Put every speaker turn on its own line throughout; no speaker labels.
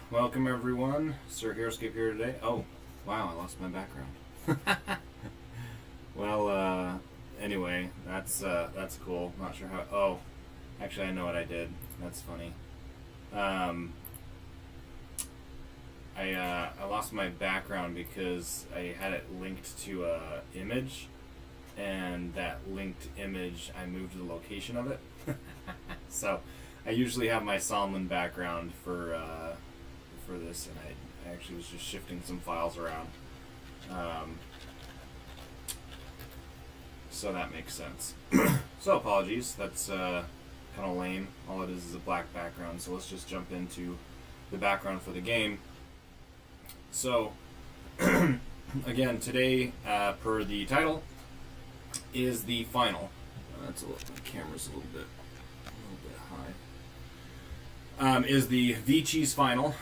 Welcome everyone, Sir Heroescape here today. Oh, wow, I lost my background. Well, anyway, that's cool. Not sure how. Oh, actually, I know what I did. That's funny. I lost my background because I had it linked to a image, and that linked image, I moved the location of it. So I usually have my Solomon background for this, and I actually was just shifting some files around. So that makes sense. So apologies, that's kind of lame. All it is a black background, so let's just jump into the background for the game. So, again, today, per the title, is the final. That's a little, my camera's a little bit high. Is the vCheese final.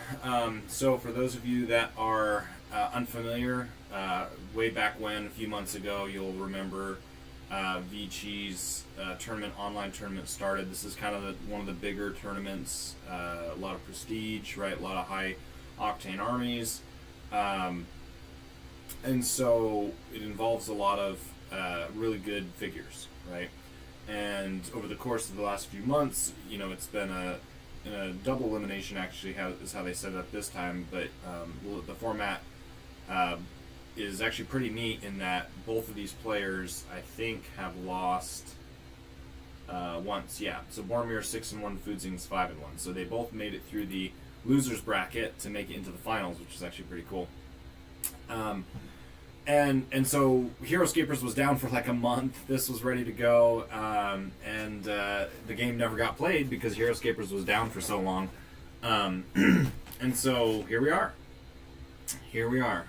So for those of you that are unfamiliar, way back when, a few months ago, you'll remember vCheese online tournament started. This is kind of one of the bigger tournaments, a lot of prestige, right? A lot of high octane armies. And so it involves a lot of really good figures, right? And over the course of the last few months, you know, it's been a double elimination, actually, is how they set it up this time. But the format is actually pretty neat in that both of these players, I think, have lost once. Yeah, so Boromir96, Foudzing's 5-1. So they both made it through the losers bracket to make it into the finals, which is actually pretty cool. And so Heroescapers was down for like a month. This was ready to go, and the game never got played because Heroescapers was down for so long. And so here we are. Here we are.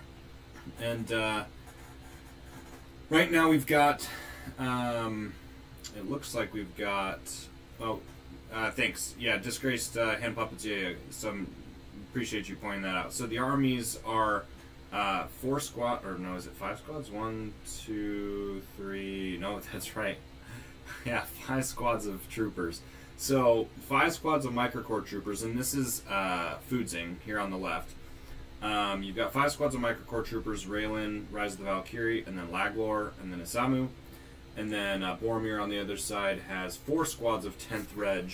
And right now we've got, it looks like we've got, oh, thanks. Yeah, Disgraced Hand Puppets, yeah, some, appreciate you pointing that out. So the armies are 4 squad, or no, is it 5 squads? 1, 2, 3, no, that's right. Yeah, 5 squads of troopers. So 5 squads of microcore troopers, and this is Foudzing here on the left. You've got 5 squads of microcore troopers, Raylan, Rise of the Valkyrie, and then Laglor, and then Isamu. And then Boromir on the other side has 4 squads of 10th Reg,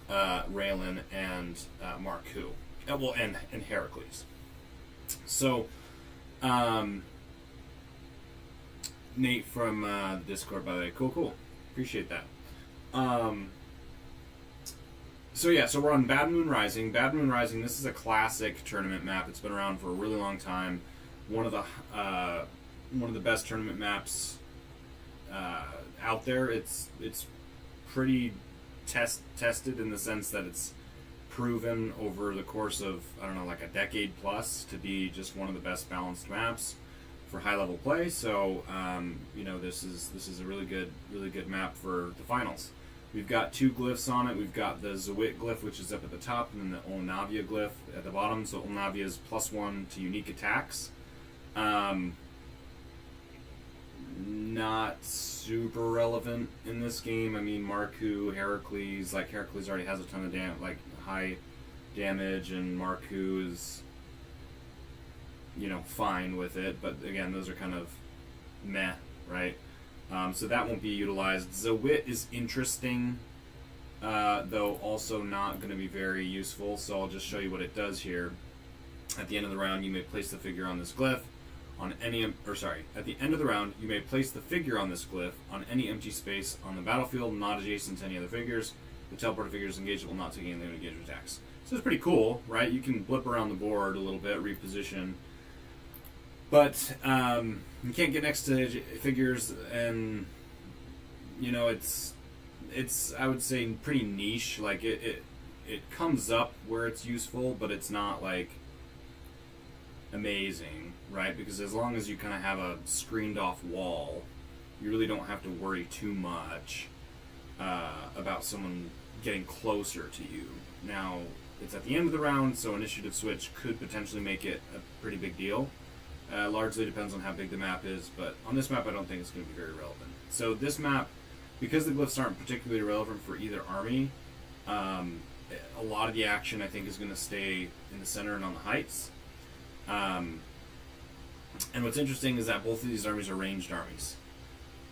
Raylan, and Marku. Well, and Heracles. So, Nate from the Discord, by the way. Cool. Appreciate that. So yeah, so we're on Bad Moon Rising. Bad Moon Rising, this is a classic tournament map. It's been around for a really long time. One of the best tournament maps out there. It's pretty tested in the sense that it's proven over the course of, I don't know, like a decade plus to be just one of the best balanced maps for high level play. So you know, this is a really good map for the finals. We've got 2 glyphs on it. We've got the Zawit glyph, which is up at the top, and then the Olnavia glyph at the bottom. So Olnavia is +1 to unique attacks. Not super relevant in this game. I mean, Marku, Heracles, like Heracles already has a ton of high damage, and Marku is, you know, fine with it. But again, those are kind of meh, right? So that won't be utilized. Zawit is interesting, though also not going to be very useful. So I'll just show you what it does here. At the end of the round, you may place the figure on this glyph on any, at the end of the round, you may place the figure on this glyph on any empty space on the battlefield, not adjacent to any other figures. The teleported figure is engageable, not taking any engagement attacks. So it's pretty cool, right? You can blip around the board a little bit, reposition. But you can't get next to figures, and you know, it's I would say pretty niche. Like it comes up where it's useful, but it's not like amazing, right? Because as long as you kind of have a screened off wall, you really don't have to worry too much about someone getting closer to you. Now it's at the end of the round, so initiative switch could potentially make it a pretty big deal. Largely depends on how big the map is, but on this map I don't think it's going to be very relevant. So this map, because the glyphs aren't particularly relevant for either army, a lot of the action I think is going to stay in the center and on the heights. And what's interesting is that both of these armies are ranged armies.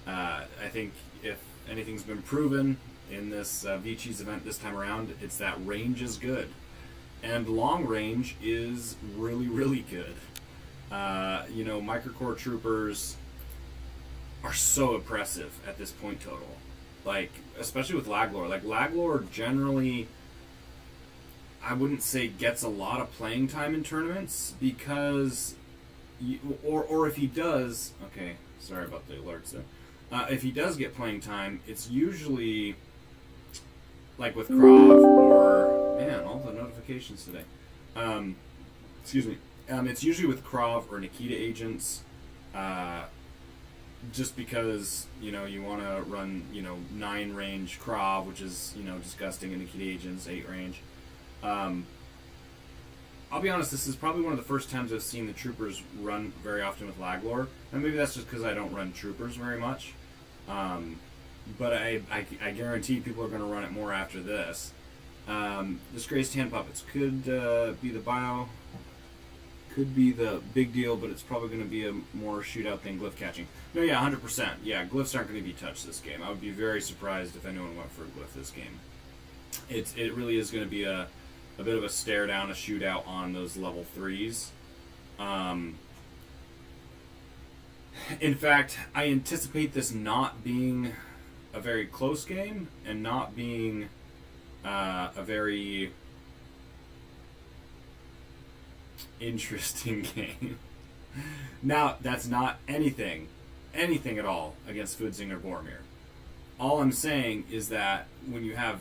I think if anything's been proven in this vCheese event this time around, it's that range is good. And long range is really good. You know, microcore troopers are so oppressive at this point total. Like, especially with Laglor. Like, Laglor generally, I wouldn't say gets a lot of playing time in tournaments because, or if he does, okay, sorry about the alerts there. If he does get playing time, it's usually like with Krav or, man, all the notifications today. Excuse me. It's usually with Krav or Nikita agents, just because, you know, you want to run, you know, 9 range Krav, which is, you know, disgusting, and Nikita agents 8 range. I'll be honest, this is probably one of the first times I've seen the troopers run very often with Laglor, and maybe that's just because I don't run troopers very much. But I guarantee people are going to run it more after this. Disgraced Hand Puppets could be the bio. Could be the big deal, but it's probably going to be a more shootout than glyph catching. No, yeah, 100%. Yeah, glyphs aren't going to be touched this game. I would be very surprised if anyone went for a glyph this game. It really is going to be a bit of a stare down, a shootout on those level 3s. In fact, I anticipate this not being a very close game and not being a very interesting game. Now, that's not anything at all against Foudzing or Boromir. All I'm saying is that when you have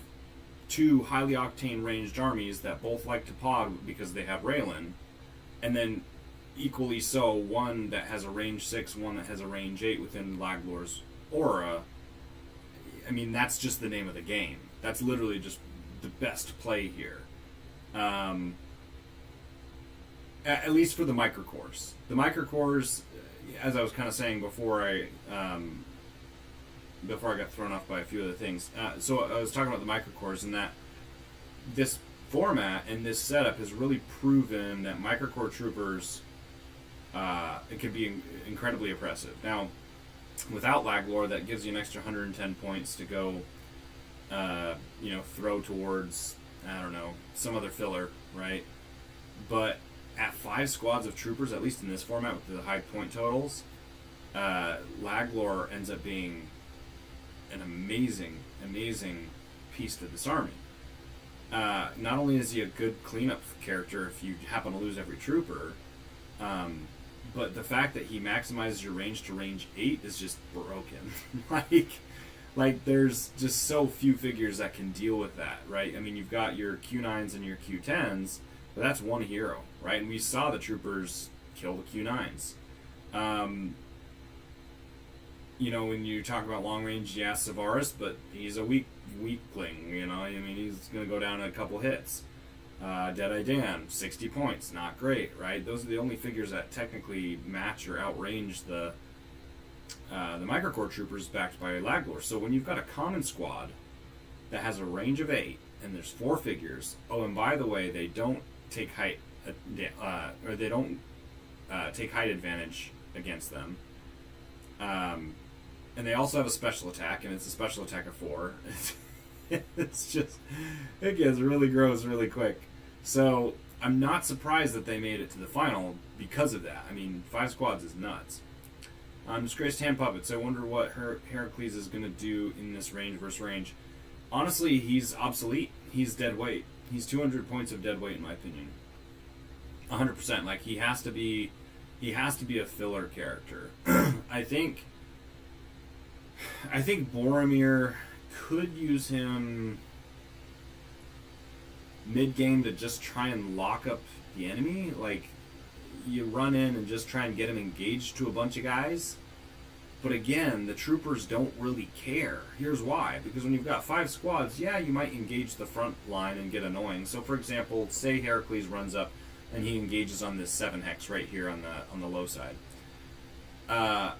two highly octane ranged armies that both like to pod because they have Raylan, and then equally so, one that has a range 6, one that has a range 8 within Laglor's aura, I mean, that's just the name of the game. That's literally just the best play here. At least for the microcores. The microcores, as I was kind of saying before I got thrown off by a few other things. So I was talking about the microcores, and that this format and this setup has really proven that microcore troopers it can be incredibly oppressive. Now, without Laglor, that gives you an extra 110 points to go, throw towards, I don't know, some other filler, right? But at 5 squads of troopers, at least in this format with the high point totals, Laglor ends up being an amazing piece to this army. Not only is he a good cleanup character if you happen to lose every trooper, but the fact that he maximizes your range to range 8 is just broken. like there's just so few figures that can deal with that, right? I mean, you've got your Q9s and your Q10s, but that's one hero, right? And we saw the troopers kill the Q9s. When you talk about long range, yes, Savaris, but he's a weakling, I mean, he's going to go down a couple hits. Deadeye Dan, 60 points, not great, right? Those are the only figures that technically match or outrange the microcore troopers backed by Laglor. So when you've got a common squad that has a range of 8, and there's 4 figures, oh, and by the way, they don't take height, take height advantage against them. And they also have a special attack, and it's a special attack of 4. It's just, it gets really gross really quick. So I'm not surprised that they made it to the final because of that. I mean, 5 squads is nuts. Disgraced Hand Puppets. I wonder what Heracles is going to do in this range versus range. Honestly, he's obsolete. He's dead weight. He's 200 points of dead weight in my opinion. 100%. Like, he has to be a filler character. I think Boromir could use him mid-game to just try and lock up the enemy. Like, you run in and just try and get him engaged to a bunch of guys. But again, the troopers don't really care. Here's why. Because when you've got 5 squads, yeah, you might engage the front line and get annoying. So for example, say Heracles runs up and he engages on this 7 hex right here on the low side. And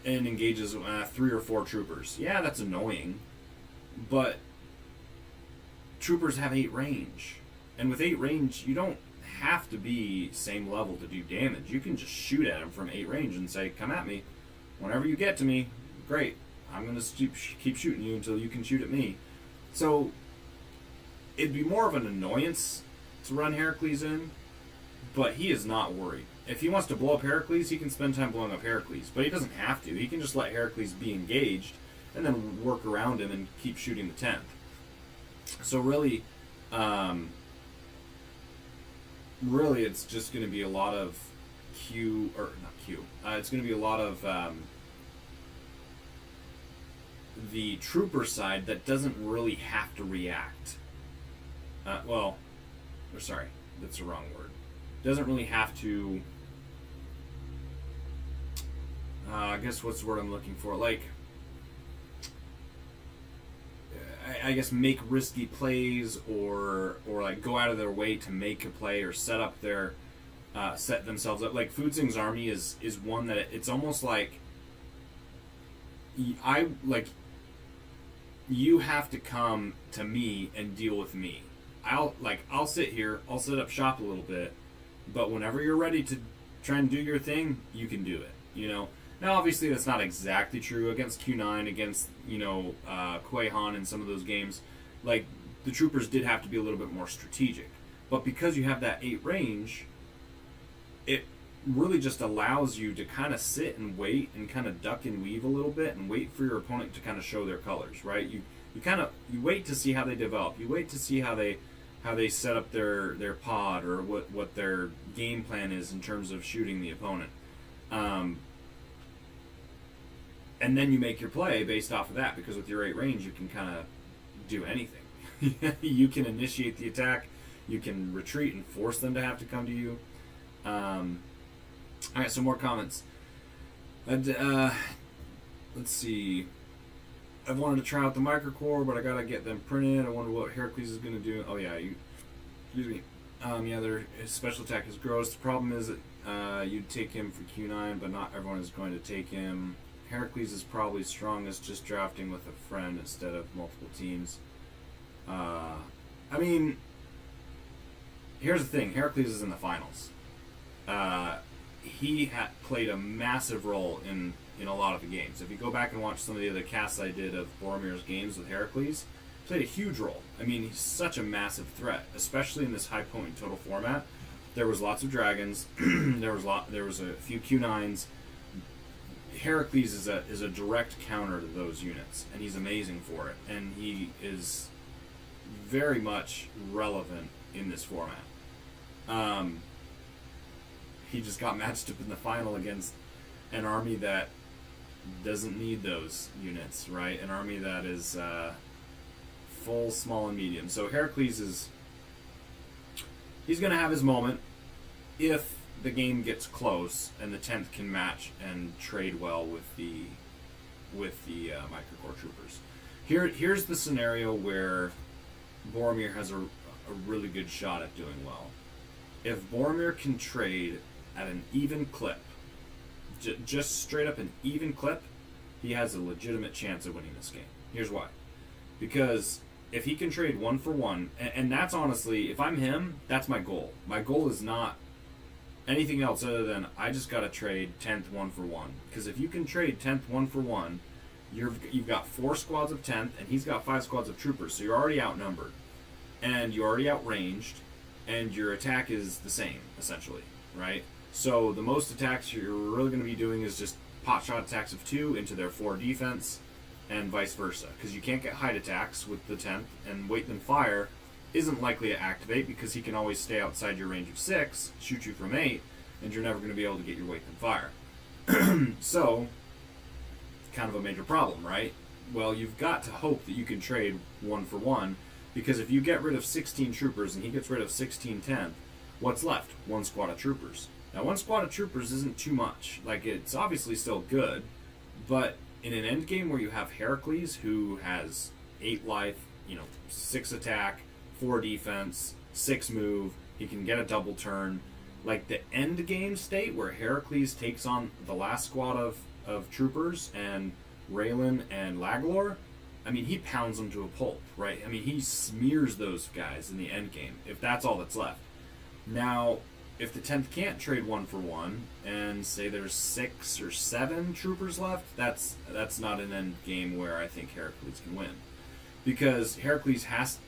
engages 3 or 4 troopers. Yeah, that's annoying. But troopers have 8 range. And with 8 range, you don't have to be same level to do damage. You can just shoot at them from 8 range and say, come at me. Whenever you get to me, great. I'm going to keep shooting you until you can shoot at me. So it'd be more of an annoyance to run Heracles in, but he is not worried. If he wants to blow up Heracles, he can spend time blowing up Heracles, but he doesn't have to. He can just let Heracles be engaged and then work around him and keep shooting the 10th. So really, it's just going to be a lot of it's going to be a lot of the trooper side that doesn't really have to react. Sorry, that's the wrong word. Doesn't really have to. I guess what's the word I'm looking for? Like, I guess make risky plays or like go out of their way to make a play or set up their set themselves up. Like Foudzing's army is one that it's almost like you have to come to me and deal with me. I'll sit here, I'll set up shop a little bit, but whenever you're ready to try and do your thing, you can do it. Now obviously that's not exactly true against Q9, against Quahan in some of those games. Like, the troopers did have to be a little bit more strategic, but because you have that 8 range, it really just allows you to kind of sit and wait and kind of duck and weave a little bit and wait for your opponent to kind of show their colors, right? You wait to see how they develop. You wait to see how they set up their pod or what their game plan is in terms of shooting the opponent. Um, and then you make your play based off of that, because with your 8 range, you can kind of do anything. You can initiate the attack, you can retreat and force them to have to come to you. Alright, some more comments. Let's see. I've wanted to try out the microcore, but I gotta get them printed. I wonder what Heracles is gonna do. Oh yeah, excuse me. Yeah, his special attack is gross. The problem is that you'd take him for Q9, but not everyone is going to take him. Heracles is probably strongest just drafting with a friend instead of multiple teams. I mean, here's the thing. Heracles is in the finals. He played a massive role in a lot of the games. If you go back and watch some of the other casts I did of Boromir's games with Heracles, played a huge role. I mean, he's such a massive threat, especially in this high point total format. There was lots of dragons. there was a few Q9s. Heracles is a direct counter to those units, and he's amazing for it. And he is very much relevant in this format. He just got matched up in the final against an army that doesn't need those units, right? An army that is full, small, and medium. So Heracles he's going to have his moment if the game gets close and the 10th can match and trade well with the microcore troopers. Here's the scenario where Boromir has a really good shot at doing well. If Boromir can trade at an even clip, just straight up an even clip, he has a legitimate chance of winning this game. Here's why. Because if he can trade 1 for 1, and that's honestly, if I'm him, that's my goal. My goal is not anything else other than I just got to trade 10th 1 for 1. Because if you can trade 10th 1 for 1, you've got 4 squads of 10th, and he's got 5 squads of troopers, so you're already outnumbered. And you're already outranged, and your attack is the same, essentially, right? So the most attacks you're really going to be doing is just pot shot attacks of 2 into their 4 defense, and vice versa. Because you can't get height attacks with the 10th, and wait then fire isn't likely to activate because he can always stay outside your range of 6, shoot you from 8, and you're never going to be able to get your wait then fire. So, kind of a major problem, right? Well, you've got to hope that you can trade 1 for 1, because if you get rid of 16 troopers and he gets rid of 16 10th, what's left? 1 squad of troopers. Now, 1 squad of troopers isn't too much. Like, it's obviously still good, but in an end game where you have Heracles, who has 8 life, 6 attack, 4 defense, 6 move, he can get a double turn. Like, the end game state where Heracles takes on the last squad of troopers and Raylan and Laglor, I mean, he pounds them to a pulp, right? I mean, he smears those guys in the end game, if that's all that's left. Now, if the 10th can't trade 1 for 1, and say there's 6 or 7 troopers left, that's not an end game where I think Heracles can win. Because Heracles has,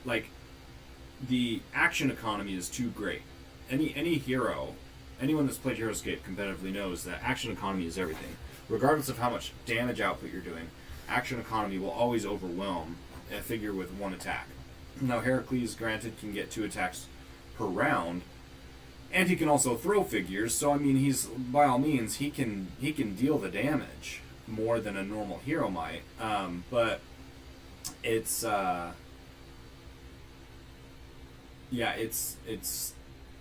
the action economy is too great. Any hero, anyone that's played HeroScape competitively knows that action economy is everything. Regardless of how much damage output you're doing, action economy will always overwhelm a figure with 1 attack. Now, Heracles, granted, can get 2 attacks per round, and he can also throw figures, so I mean, he's, by all means, he can deal the damage more than a normal hero might, but it's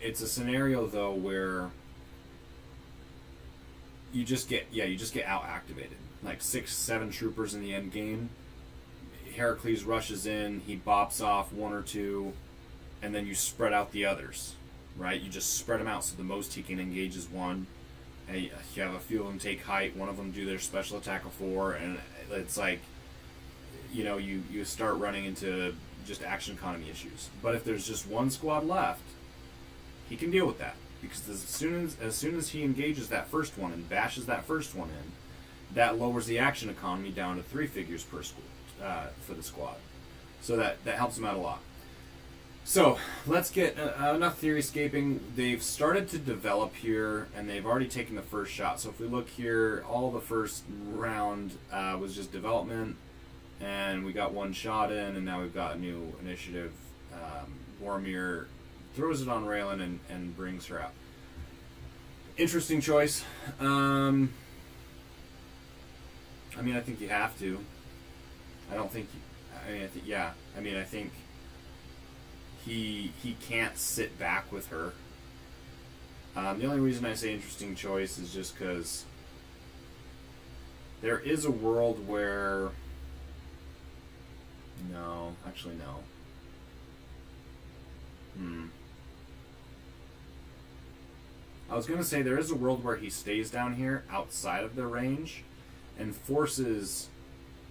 it's a scenario though where you just get out activated. Like 6, 7 troopers in the end game. Heracles rushes in, he bops off 1 or 2, and then you spread out the others, right? You just spread them out, so the most he can engage is 1. And you have a few of them take height, one of them do their special attack of 4, and it's like, you start running into just action economy issues. But if there's just 1 squad left, he can deal with that, because as soon as he engages that first one and bashes that first one in, that lowers the action economy down to 3 figures per squad for the squad. So that helps him out a lot. So let's get enough theory scaping. They've started to develop here, and they've already taken the first shot. So if we look here, all the first round was just development, and we got 1 shot in, and now we've got a new initiative. Boromir throws it on Raylan and brings her out. Interesting choice. I mean, I think you have to. I don't think. Yeah. I mean, I think he can't sit back with her. The only reason I say interesting choice is just because there is a world where. No, actually, no. I was going to say there is a world where he stays down here outside of their range and forces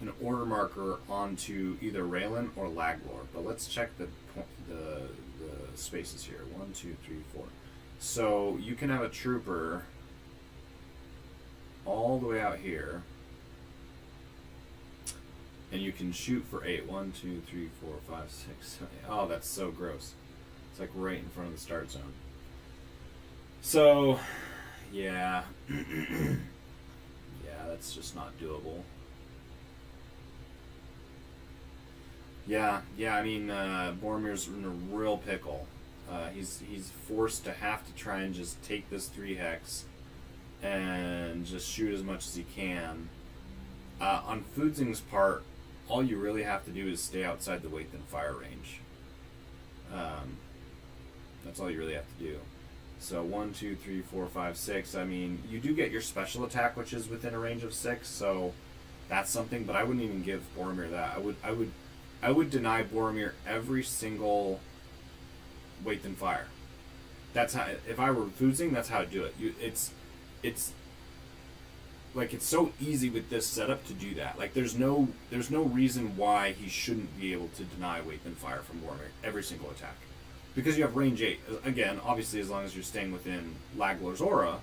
an order marker onto either Raylan or Laglor. But let's check the spaces here. 1, 2, 3, 4. So you can have a trooper all the way out here, and you can shoot for 8. 1, 2, 3, 4, 5, 6, 7, 8. Oh, that's so gross. It's like right in front of the start zone. So, yeah. Yeah, that's just not doable. Yeah, I mean, Boromir's in a real pickle. He's forced to have to try and just take this 3 hex and just shoot as much as he can. On Foudzing's part, all you really have to do is stay outside the weight then fire range. That's all you really have to do. So 1, 2, 3, 4, 5, 6. I mean, you do get your special attack, which is within a range of 6. So that's something. But I wouldn't even give Boromir that. I would deny Boromir every single weight then fire. That's how. If I were Foudzing, that's how I'd do it. It's like it's so easy with this setup to do that. Like there's no reason why he shouldn't be able to deny weight then fire from Boromir every single attack. Because you have range 8. Again, obviously as long as you're staying within Laglor's aura,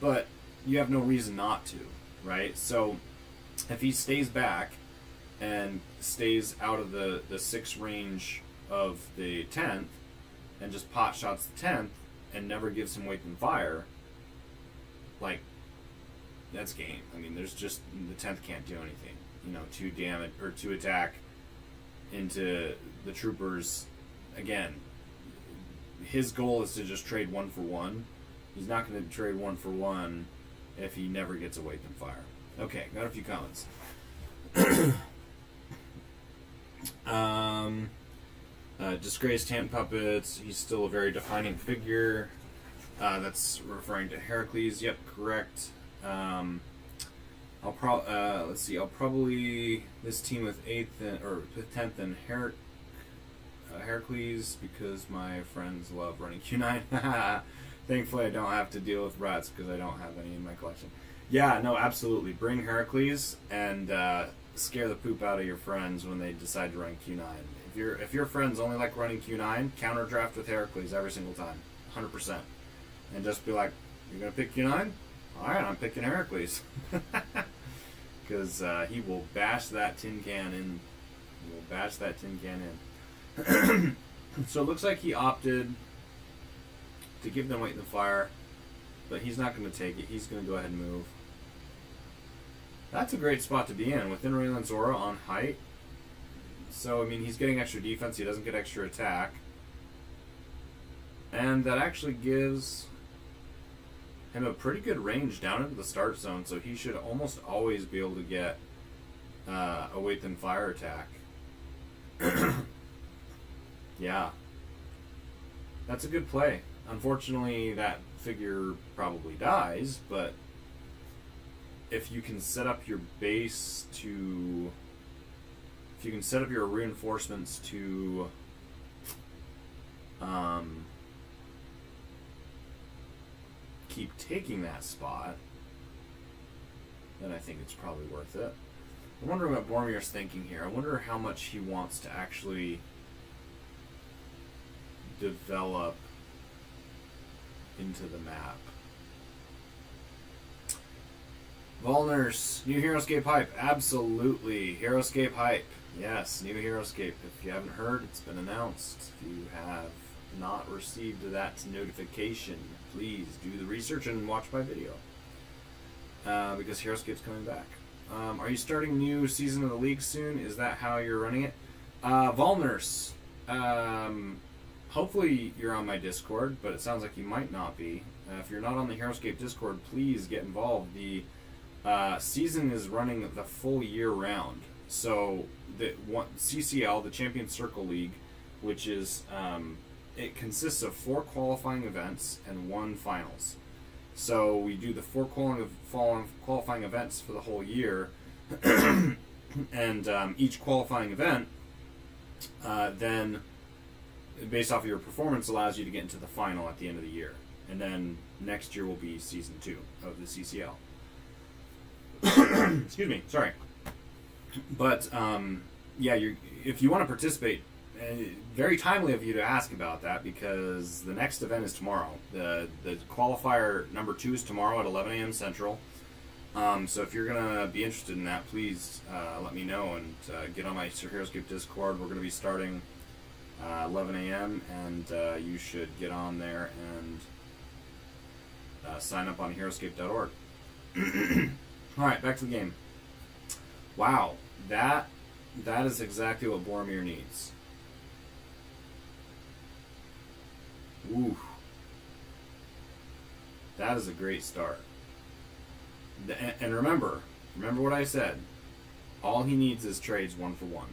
but you have no reason not to, right? So if he stays back and stays out of the 6 range of the 10th and just pot shots the 10th and never gives him weight then fire, like, that's game. I mean, there's just, the 10th can't do anything. 2 damage, or 2 attack into the troopers. Again, his goal is to just trade 1 for 1. He's not going to trade 1 for 1 if he never gets a weight then fire. Okay, got a few comments. Disgraced hand puppets. He's still a very defining figure. That's referring to Heracles. Yep, correct. Let's see. I'll probably this team with 8th or 10th and Heracles because my friends love running Q9. Thankfully, I don't have to deal with rats because I don't have any in my collection. Yeah, no, absolutely. Bring Heracles and scare the poop out of your friends when they decide to run Q9. If your friends only like running Q9, counter draft with Heracles every single time, 100%, and just be like, "You're gonna pick Q9? All right, I'm picking Heracles," because he will bash that tin can in. He will bash that tin can in. So it looks like he opted to give them weight in the fire, but he's not going to take it. He's going to go ahead and move. That's a great spot to be in, within Raylan's aura on height. So, I mean, he's getting extra defense. He doesn't get extra attack. And that actually gives him a pretty good range down into the start zone, so he should almost always be able to get a weight then fire attack. Yeah. That's a good play. Unfortunately, that figure probably dies, but if you can set up your base to... If you can set up your reinforcements to... keep taking that spot, then I think it's probably worth it. I'm wondering what Boromir's thinking here. I wonder how much he wants to actually develop into the map. Volners, new Heroescape hype. Absolutely. Heroescape hype. Yes, new Heroescape. If you haven't heard, it's been announced. If you have not received that notification, please do the research and watch my video. Because Heroescape's coming back. Are you starting new season of the league soon? Is that how you're running it? Volners, hopefully you're on my Discord, but it sounds like you might not be. If you're not on the Heroescape Discord, please get involved. The season is running the full year round. So the CCL, the Champions Circle League, which is it consists of 4 qualifying events and 1 finals. So we do the 4 qualifying events for the whole year, and each qualifying event then, based off of your performance, allows you to get into the final at the end of the year. And then next year will be season 2 of the CCL. Excuse me, sorry. But yeah, if you want to participate, very timely of you to ask about that, because the next event is tomorrow. The qualifier number 2 is tomorrow at 11 a.m. Central. So if you're gonna be interested in that, please let me know and get on my Heroescape Discord. We're gonna be starting 11 a.m. and you should get on there and sign up on Heroescape.org. All right, back to the game. Wow, that is exactly what Boromir needs. Ooh, that is a great start. And remember what I said. All he needs is trades 1 for 1.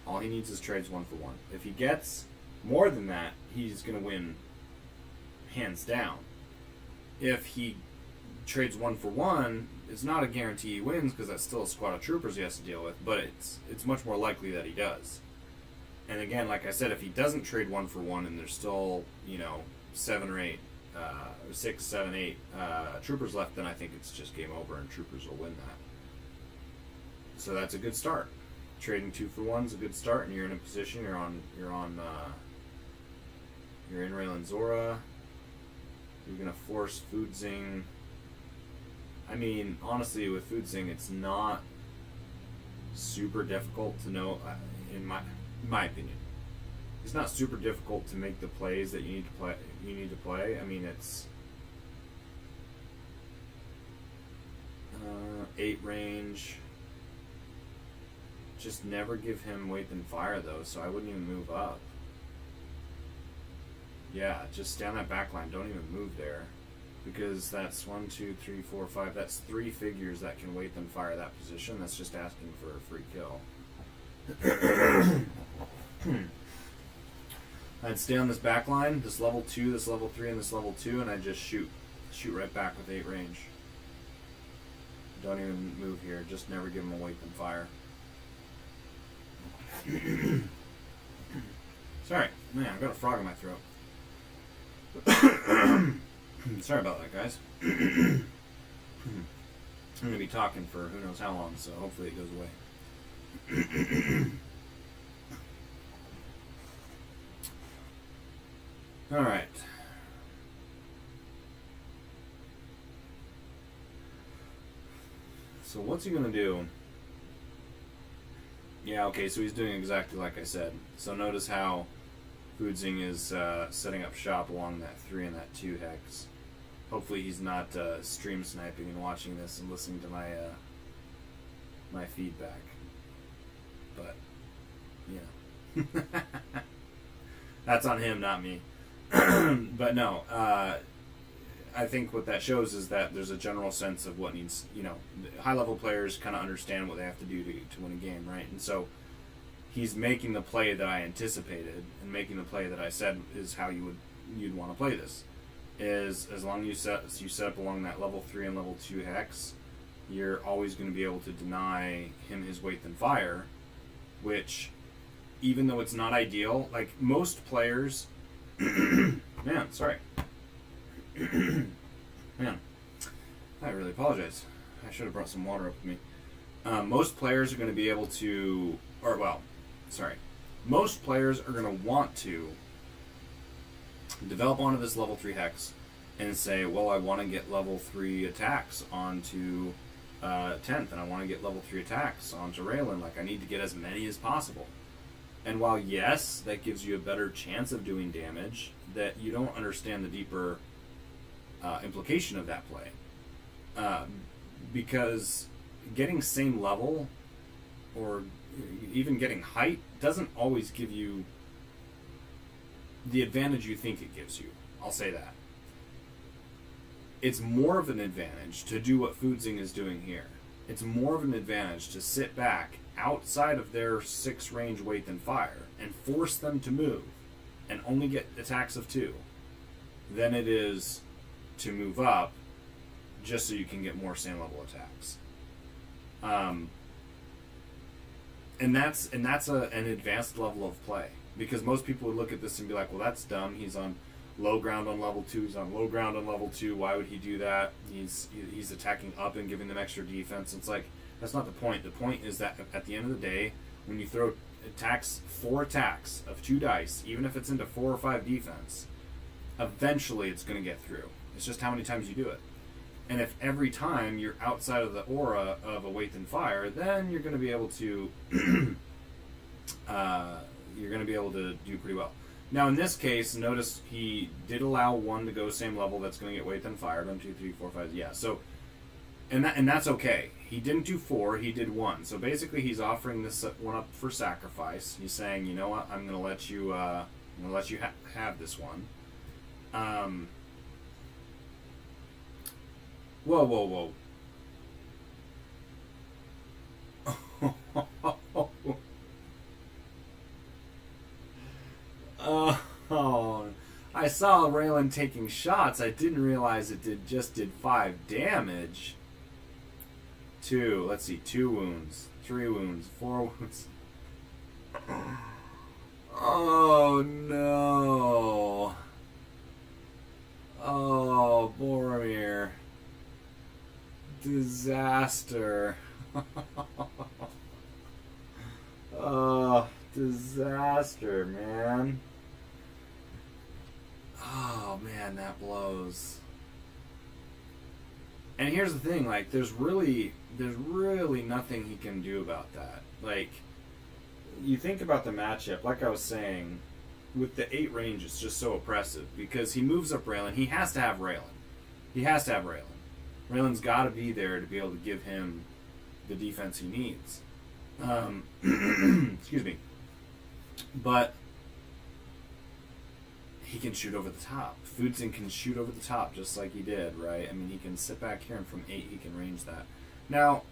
All he needs is trades 1 for 1. If he gets more than that, he's going to win hands down. If he trades 1 for 1, it's not a guarantee he wins, because that's still a squad of troopers he has to deal with, but it's much more likely that he does. And again, like I said, if he doesn't trade 1 for 1 and there's still, 7 or 8, 6, 7, 8 troopers left, then I think it's just game over and troopers will win that. So that's a good start. Trading 2 for 1 is a good start, and you're in a position. You're in Raylan Zora. You're gonna force Foudzing. I mean, honestly, with Foudzing, it's not super difficult to know. In my opinion, it's not super difficult to make the plays that you need to play. I mean, it's 8 range. Just never give him weight and fire, though, so I wouldn't even move up. Yeah, just stay on that back line. Don't even move there, because that's 1, 2, 3, 4, 5. That's 3 figures that can weight and fire that position. That's just asking for a free kill. I'd stay on this back line, this level 2, this level 3, and this level 2, and I'd just shoot right back with 8 range. Don't even move here. Just never give him a weight and fire. Sorry, man, I got a frog in my throat. Sorry about that, guys. I'm going to be talking for who knows how long, so hopefully it goes away. Alright. So what's he going to do? Yeah, okay, so he's doing exactly like I said. So notice how Foudzing is setting up shop along that 3 and that 2 hex. Hopefully he's not stream sniping and watching this and listening to my my feedback. But, yeah. That's on him, not me. But no, I think what that shows is that there's a general sense of what needs, high-level players kind of understand what they have to do to win a game, right? And so he's making the play that I anticipated, and making the play that I said is how you'd want to play this. Is as long as you set up along that level 3 and level 2 hex, you're always going to be able to deny him his weight and fire, which, even though it's not ideal, like most players... Man, sorry. Man, I really apologize. I should have brought some water up with me. Most players are going to be able to, most players are going to want to develop onto this level 3 hex and say, well, I want to get level 3 attacks onto 10th, and I want to get level 3 attacks onto Raylan. Like, I need to get as many as possible. And while, yes, that gives you a better chance of doing damage, that you don't understand the deeper implication of that play. Because getting same level, or even getting height, doesn't always give you the advantage you think it gives you. I'll say that. it's more of an advantage to do what Foudzing is doing here. It's more of an advantage to sit back outside of their 6 range weight than fire and force them to move and only get attacks of 2 than it is to move up just so you can get more sand level attacks. And that's an advanced level of play, because most people would look at this and be like, well, that's dumb. He's on low ground on level 2. He's on low ground on level 2. Why would he do that? He's attacking up and giving them extra defense. It's like, that's not the point. The point is that at the end of the day, when you throw 4 attacks of 2 dice, even if it's into 4 or 5 defense, eventually it's going to get through. It's just how many times you do it. And if every time you're outside of the aura of a weight than fire, then you're going to be able to do pretty well. Now in this case, notice he did allow 1 to go same level. That's going to get weight than fire. 1, 2, 3, 4, 5. Yeah. So, and that's okay. He didn't do 4. He did 1. So basically, he's offering this one up for sacrifice. He's saying, you know what? I'm going to let you. I'm going to let you have this one. Whoa, whoa, whoa. Oh, I saw Raylan taking shots. I didn't realize it just did 5 damage. 2, let's see, 2 wounds, 3 wounds, 4 wounds. Oh no. Oh, Boromir. Disaster. Oh, disaster, man. Oh, man, that blows. And here's the thing, like, there's really nothing he can do about that. Like, you think about the matchup, like I was saying, with the 8 range, it's just so oppressive, because he moves up Raylan. He has to have Raylan. Raylan's got to be there to be able to give him the defense he needs. Excuse me. But he can shoot over the top. Foudzing can shoot over the top just like he did, right? I mean, he can sit back here, and from 8 he can range that. Now,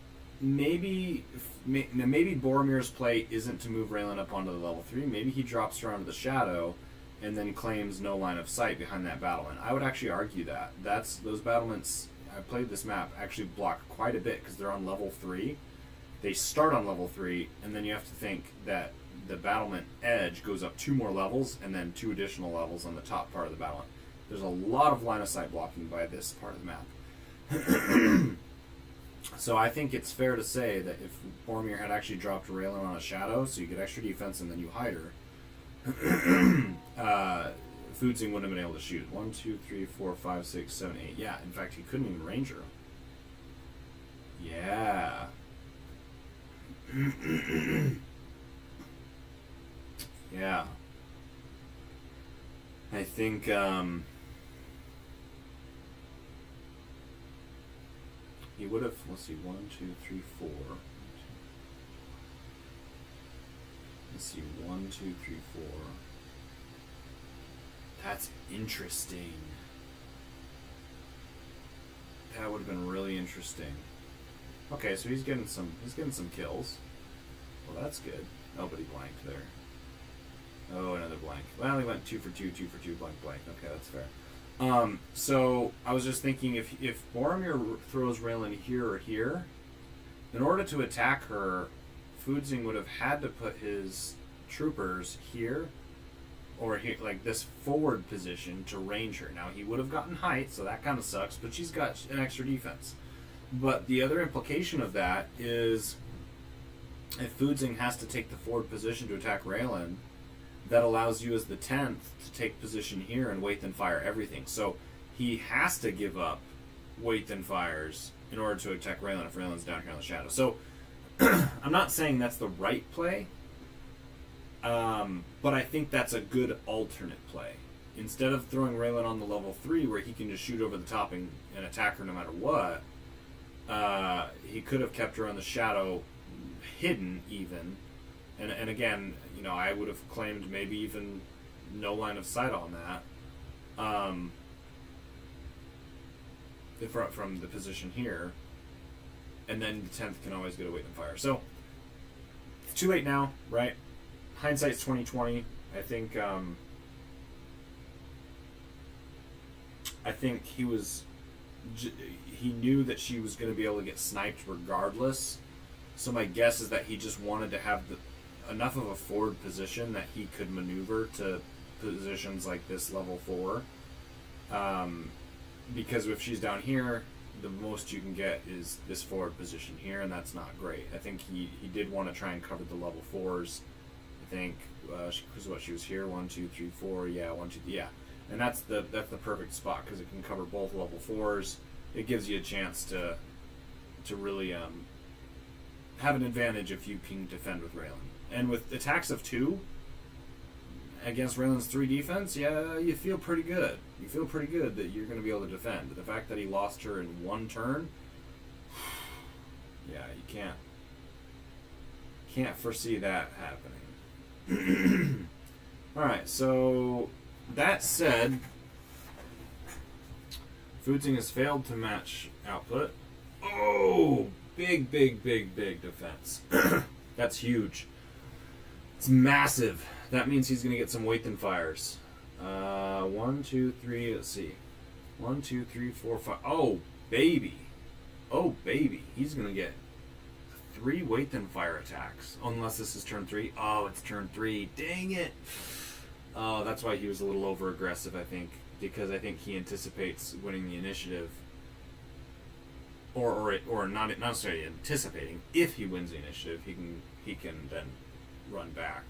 maybe Boromir's play isn't to move Raylan up onto the level 3. Maybe he drops her onto the shadow and then claims no line of sight behind that battlement. I would actually argue that. Those battlements, I played this map, actually block quite a bit because they're on level 3. They start on level 3, and then you have to think that the battlement edge goes up 2 more levels and then 2 additional levels on the top part of the battlement. There's a lot of line of sight blocking by this part of the map. So I think it's fair to say that if Boromir had actually dropped Raylan on a shadow, so you get extra defense and then you hide her, Foudzing wouldn't have been able to shoot. 1, 2, 3, 4, 5, 6, 7, 8. Yeah, in fact, he couldn't even range her. Yeah. Yeah. I think, he would have, let's see, 1, 2, 3, 4. Let's see, 1, 2, 3, 4. That's interesting. That would have been really interesting. Okay, so he's getting some kills. Well, that's good. Oh, but he blanked there. Oh, another blank. Well, he went 2 for 2, 2 for 2, blank, blank. Okay, that's fair. So I was just thinking, if Boromir throws Raylan here or here, in order to attack her, Foudzing would have had to put his troopers here, or here, like this forward position, to range her. Now, he would have gotten height, so that kind of sucks, but she's got an extra defense. But the other implication of that is, if Foudzing has to take the forward position to attack Raylan, that allows you as the 10th to take position here and wait then fire everything. So he has to give up wait then fires in order to attack Raylan if Raylan's down here on the shadow. So I'm not saying that's the right play, but I think that's a good alternate play. Instead of throwing Raylan on the level 3 where he can just shoot over the top and attack her no matter what, he could have kept her on the shadow hidden even. And again, you know, I would have claimed maybe even no line of sight on that. from the position here, and then the 10th can always go to weight and fire. So it's too late now, right? Hindsight's 2020. I think he knew that she was going to be able to get sniped regardless. So my guess is that he just wanted to have enough of a forward position that he could maneuver to positions like this level 4. Because if she's down here, the most you can get is this forward position here, and that's not great. I think he did want to try and cover the level 4s. I think she was here, 1, 2, 3, 4, yeah, 1, 2, yeah, and that's the perfect spot because it can cover both level 4s. It gives you a chance to really have an advantage if you can defend with Raylan. And with attacks of 2 against Raylan's 3 defense, yeah, you feel pretty good. You feel pretty good that you're going to be able to defend. The fact that he lost her in 1 turn, yeah, you can't foresee that happening. Alright, so that said, Foudzing has failed to match output. Oh, big defense. That's huge. It's massive. That means he's going to get some weight and fires. 1, 2, 3, let's see. 1, 2, 3, 4, 5. Oh, baby. Oh, baby. He's going to get 3 weight and fire attacks. Unless this is turn 3. Oh, it's turn 3. Dang it. Oh, that's why he was a little over aggressive, I think. Because I think he anticipates winning the initiative. Or not necessarily anticipating. If he wins the initiative, he can then run back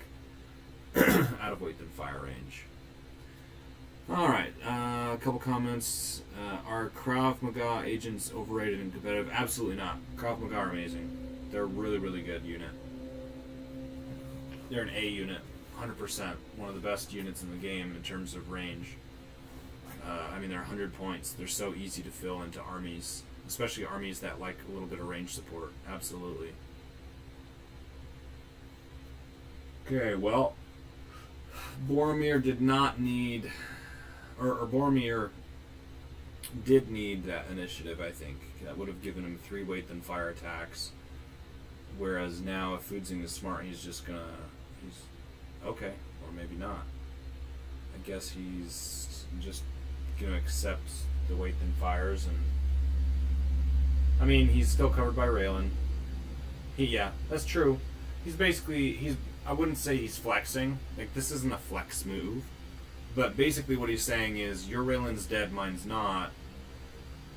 out of weight and fire range. Alright, a couple comments. Are Krav Maga agents overrated and competitive? Absolutely not. Krav Maga are amazing. They're a really good unit. They're an A unit, 100%. One of the best units in the game in terms of range. I mean, they're 100 points. They're so easy to fill into armies, especially armies that like a little bit of range support. Absolutely. Okay, well, Boromir did not need, or Boromir did need that initiative, I think. That would have given him 3 weight and fire attacks. Whereas now, if Foudzing is smart, he's okay, or maybe not. I guess he's just gonna accept the weight and fires, and I mean, he's still covered by Raylan. Yeah, that's true. I wouldn't say he's flexing. Like, this isn't a flex move. But basically what he's saying is, your Raylan's dead, mine's not.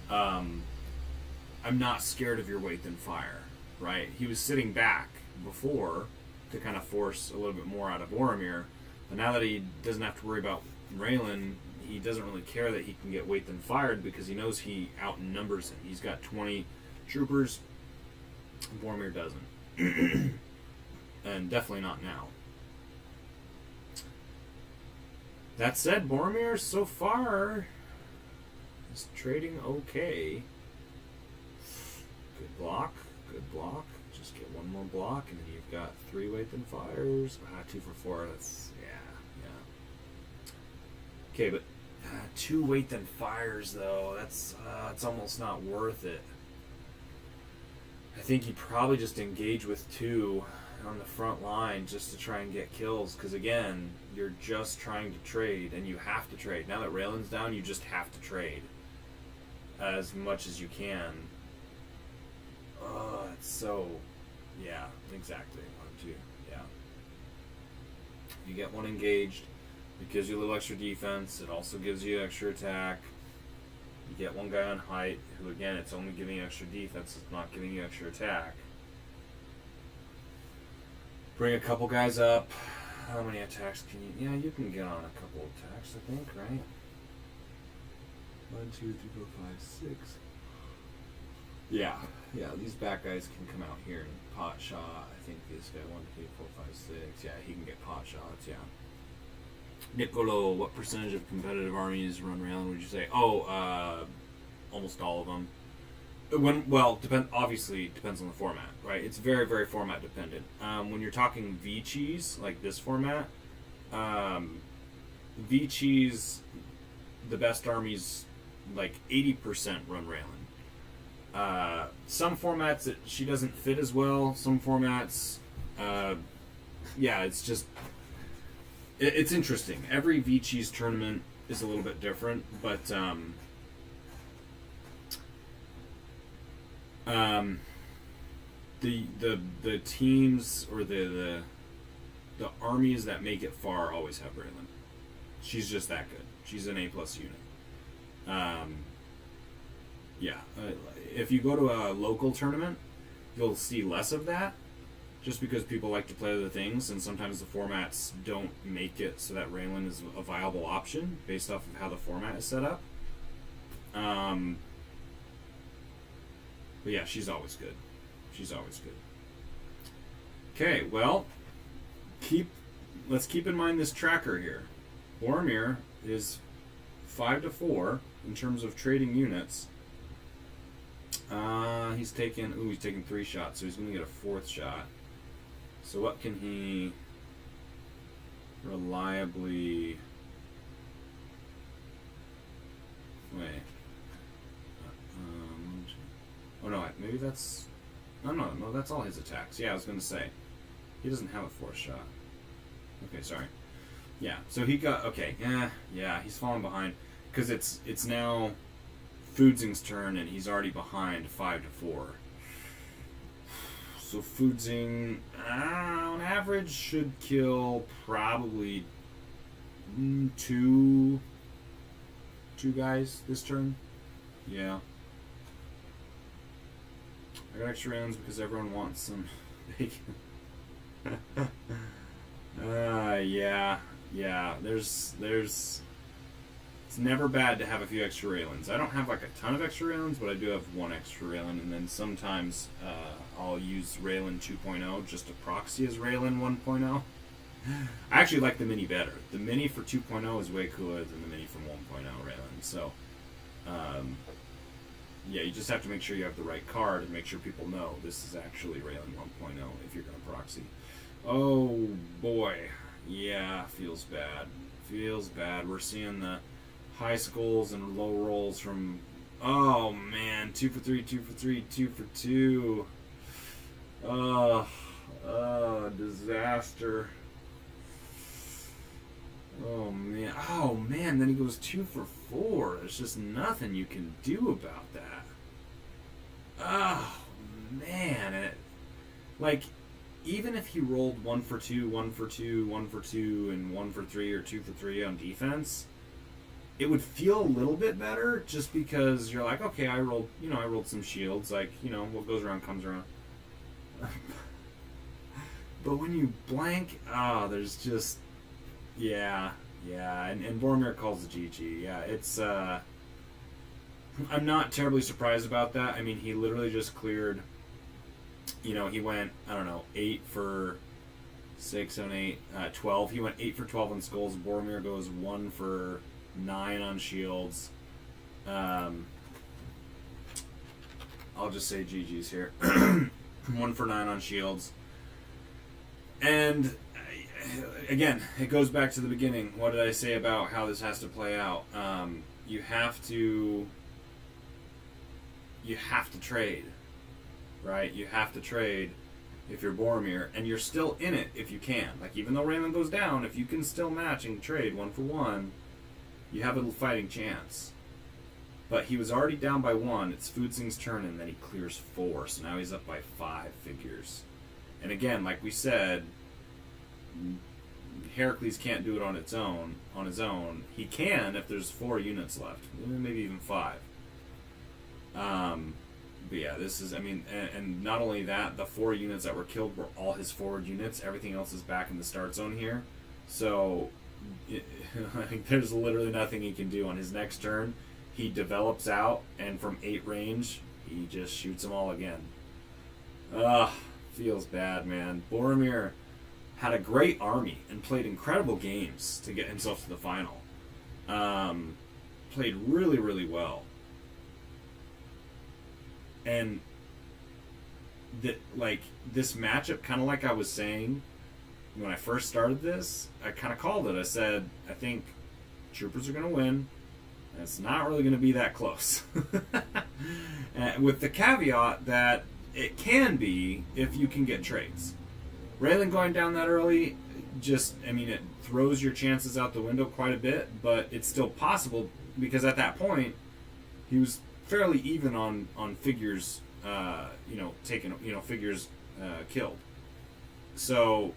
I'm not scared of your weight and fire, right? He was sitting back before to kind of force a little bit more out of Boromir. But now that he doesn't have to worry about Raylan, he doesn't really care that he can get weight and fired because he knows he outnumbers him. He's got 20 troopers. Boromir doesn't. And definitely not now. That said, Boromir so far is trading okay. Good block. Just get 1 more block, and then you've got 3 weight and fires. 2 for 4. That's yeah. Okay, but 2 weight and fires though. That's it's almost not worth it. I think you probably just engage with 2 on the front line just to try and get kills, because again, you're just trying to trade, and you have to trade. Now that Raylan's down, you just have to trade as much as you can. It's so, yeah, exactly. 1, 2, yeah. You get 1 engaged, it gives you a little extra defense, it also gives you extra attack. You get 1 guy on height, who again, it's only giving you extra defense, it's not giving you extra attack. Bring a couple guys up. How many attacks can you... Yeah, you can get on a couple attacks, I think, right? 1, 2, 3, 4, 5, 6. Yeah, these back guys can come out here and pot shot. I think this guy, 1, 2, 3, 4, 5, 6. Yeah, he can get pot shots, yeah. Nicolo, what percentage of competitive armies run Raylan would you say? Almost all of them. Obviously depends on the format, right? It's very format dependent. When you're talking vCheese, like this format, vCheese, the best armies like 80% run Raylan. Some formats she doesn't fit as well. Some formats, yeah, it's just it's interesting. Every vCheese tournament is a little bit different, but the teams or the armies that make it far always have Raylan. She's just that good. She's an A+ unit. Yeah, if you go to a local tournament, you'll see less of that, just because people like to play other things, and sometimes the formats don't make it so that Raylan is a viable option based off of how the format is set up. But yeah, she's always good. She's always good. Okay, well, let's keep in mind this tracker here. Boromir is 5-4 in terms of trading units. He's taking 3 shots, so he's going to get a 4th shot. So what can he reliably... Wait. Oh no, maybe that's... No, that's all his attacks. Yeah, I was going to say. He doesn't have a 4th shot. Okay, sorry. Yeah, so he got... Okay, yeah, he's falling behind. Because it's now Foudzing's turn, and he's already behind 5-4. So Foudzing, on average, should kill probably two guys this turn. Yeah. I got extra rounds because everyone wants some bacon. Yeah. There's. It's never bad to have a few extra Raylans. I don't have like a ton of extra Raylans, but I do have 1 extra Raylan, and then sometimes I'll use Raylan 2.0 just to proxy as Raylan 1.0. I actually like the mini better. The mini for 2.0 is way cooler than the mini from 1.0 Raylan. So, yeah, you just have to make sure you have the right card and make sure people know this is actually Raylan 1.0 if you're going to proxy. Oh, boy. Yeah, feels bad. Feels bad. We're seeing the high skulls and low rolls from... Oh, man. 2 for 3, 2 for 3, 2 for 2. Disaster. Oh, man. Then he goes 2 for 4. There's just nothing you can do about that. Oh, man. And even if he rolled 1 for 2, 1 for 2, 1 for 2, and 1 for 3 or 2 for 3 on defense, it would feel a little bit better just because you're like, okay, I rolled some shields. Like, what goes around comes around. But when you blank, there's just, yeah. And Boromir calls the GG. Yeah, it's, I'm not terribly surprised about that. I mean, he literally just cleared, he went, 8 for 6, 7, 8, 12. He went 8 for 12 on skulls. Boromir goes 1 for 9 on shields. I'll just say GG's here. 1 for 9 on shields. And again, it goes back to the beginning. What did I say about how this has to play out? You have to trade, right? You have to trade if you're Boromir, and you're still in it if you can. Like, even though Raylan goes down, if you can still match and trade 1 for 1, you have a fighting chance. But he was already down by 1. It's Foudzing's turn, and then he clears 4, so now he's up by 5 figures. And again, like we said, Heracles can't do it on his own. He can if there's 4 units left, maybe even 5. But yeah, this is, and not only that, the 4 units that were killed were all his forward units. Everything else is back in the start zone here. So, there's literally nothing he can do on his next turn. He develops out, and from 8 range, he just shoots them all again. Feels bad, man. Boromir had a great army and played incredible games to get himself to the final. Played really, really well. And this matchup, kind of like I was saying when I first started this, I kind of called it. I said, I think Troopers are going to win. And it's not really going to be that close. With the caveat that it can be if you can get trades. Raylan going down that early, it throws your chances out the window quite a bit, but it's still possible because at that point, he was fairly even on figures, figures killed. So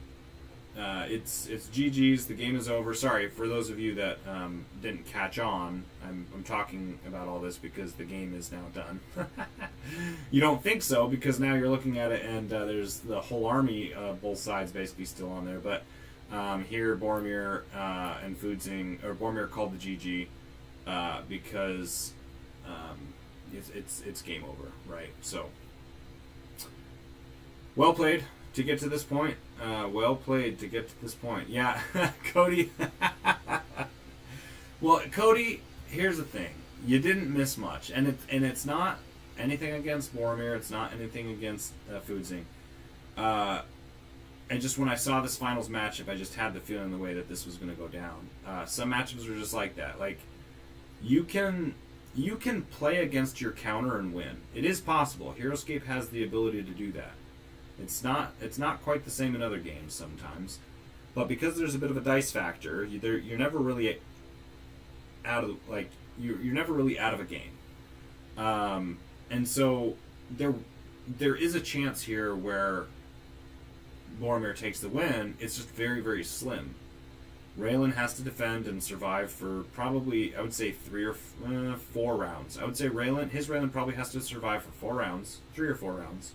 it's GG's. The game is over. Sorry for those of you that didn't catch on. I'm talking about all this because the game is now done. You don't think so because now you're looking at it and there's the whole army, both sides basically still on there. But here Boromir and Foudzing, or Boromir called the GG because it's game over, right? So well played to get to this point. Well played to get to this point. Yeah, Cody. Well, Cody, here's the thing. You didn't miss much, and it's not anything against Boromir. It's not anything against Foudzing. And just when I saw this finals matchup, I just had the feeling the way that this was going to go down. Some matchups are just like that. Like you can play against your counter and win. It is possible. HeroScape has the ability to do that. It's not quite the same in other games sometimes, but because there's a bit of a dice factor, you're never really you're never really out of a game, and so there is a chance here where Boromir takes the win. It's just very, very slim. Raylan has to defend and survive for probably, I would say, 3 or 4 rounds. I would say Raylan probably has to survive for 4 rounds, 3 or 4 rounds.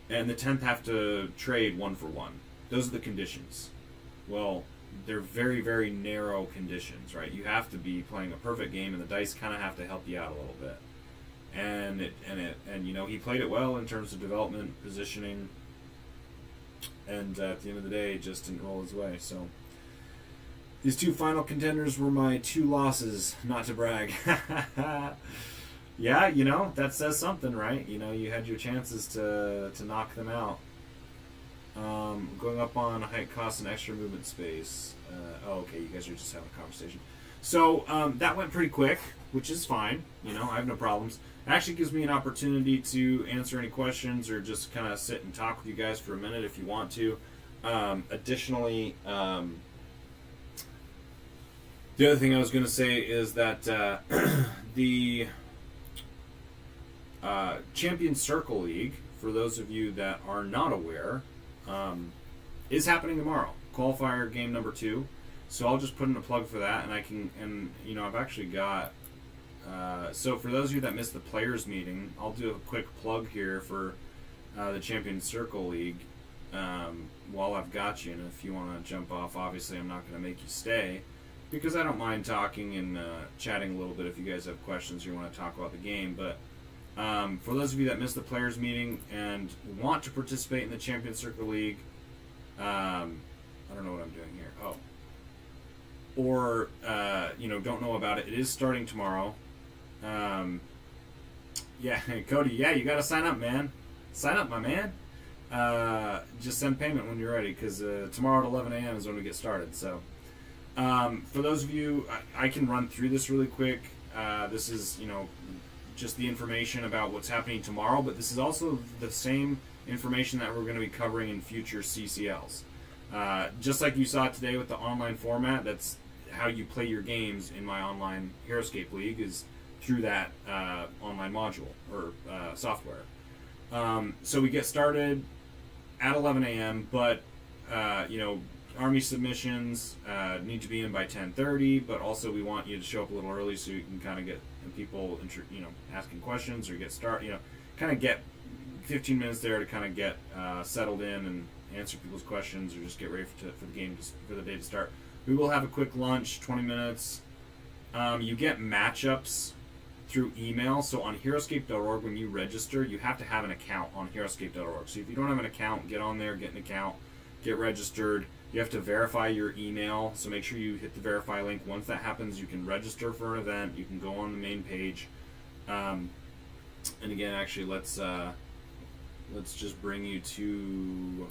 And the 10th have to trade 1 for 1. Those are the conditions. Well, they're very, very narrow conditions, right? You have to be playing a perfect game, and the dice kind of have to help you out a little bit. And he played it well in terms of development, positioning, and at the end of the day, it just didn't roll his way. So these 2 final contenders were my 2 losses, not to brag. Yeah, that says something, right? You had your chances to knock them out. Going up on height, cost, and extra movement space. Okay, you guys are just having a conversation. So that went pretty quick, which is fine. I have no problems. It actually gives me an opportunity to answer any questions or just kind of sit and talk with you guys for a minute if you want to. Additionally, the other thing I was going to say is that the Champion Circle League, for those of you that are not aware, is happening tomorrow. Qualifier game number 2. So I'll just put in a plug for that, and I've actually got. So for those of you that missed the players meeting, I'll do a quick plug here for the Champion Circle League while I've got you. And if you want to jump off, obviously I'm not going to make you stay because I don't mind talking and chatting a little bit if you guys have questions or you want to talk about the game. But for those of you that missed the players meeting and want to participate in the Champion Circle League, I don't know what I'm doing here. Oh. Or, don't know about it. It is starting tomorrow. Yeah, Cody, you got to sign up, man. Sign up, my man. Just send payment when you're ready because tomorrow at 11 a.m. is when we get started. So for those of you, I can run through this really quick. This is, just the information about what's happening tomorrow, but this is also the same information that we're going to be covering in future CCLs. Just like you saw today with the online format, that's how you play your games in my online HeroScape League is through that online module or software. So we get started at 11 a.m., but Army submissions need to be in by 10:30, but also we want you to show up a little early so you can kind of get people, asking questions or kind of get 15 minutes there to kind of get settled in and answer people's questions or just get ready for the game, for the day to start. We will have a quick lunch, 20 minutes. You get matchups through email. So on HeroScape.org, when you register, you have to have an account on HeroScape.org. So if you don't have an account, get on there, get an account, get registered. You have to verify your email, so make sure you hit the verify link. Once that happens, you can register for an event. You can go on the main page. And again, actually, let's just bring you to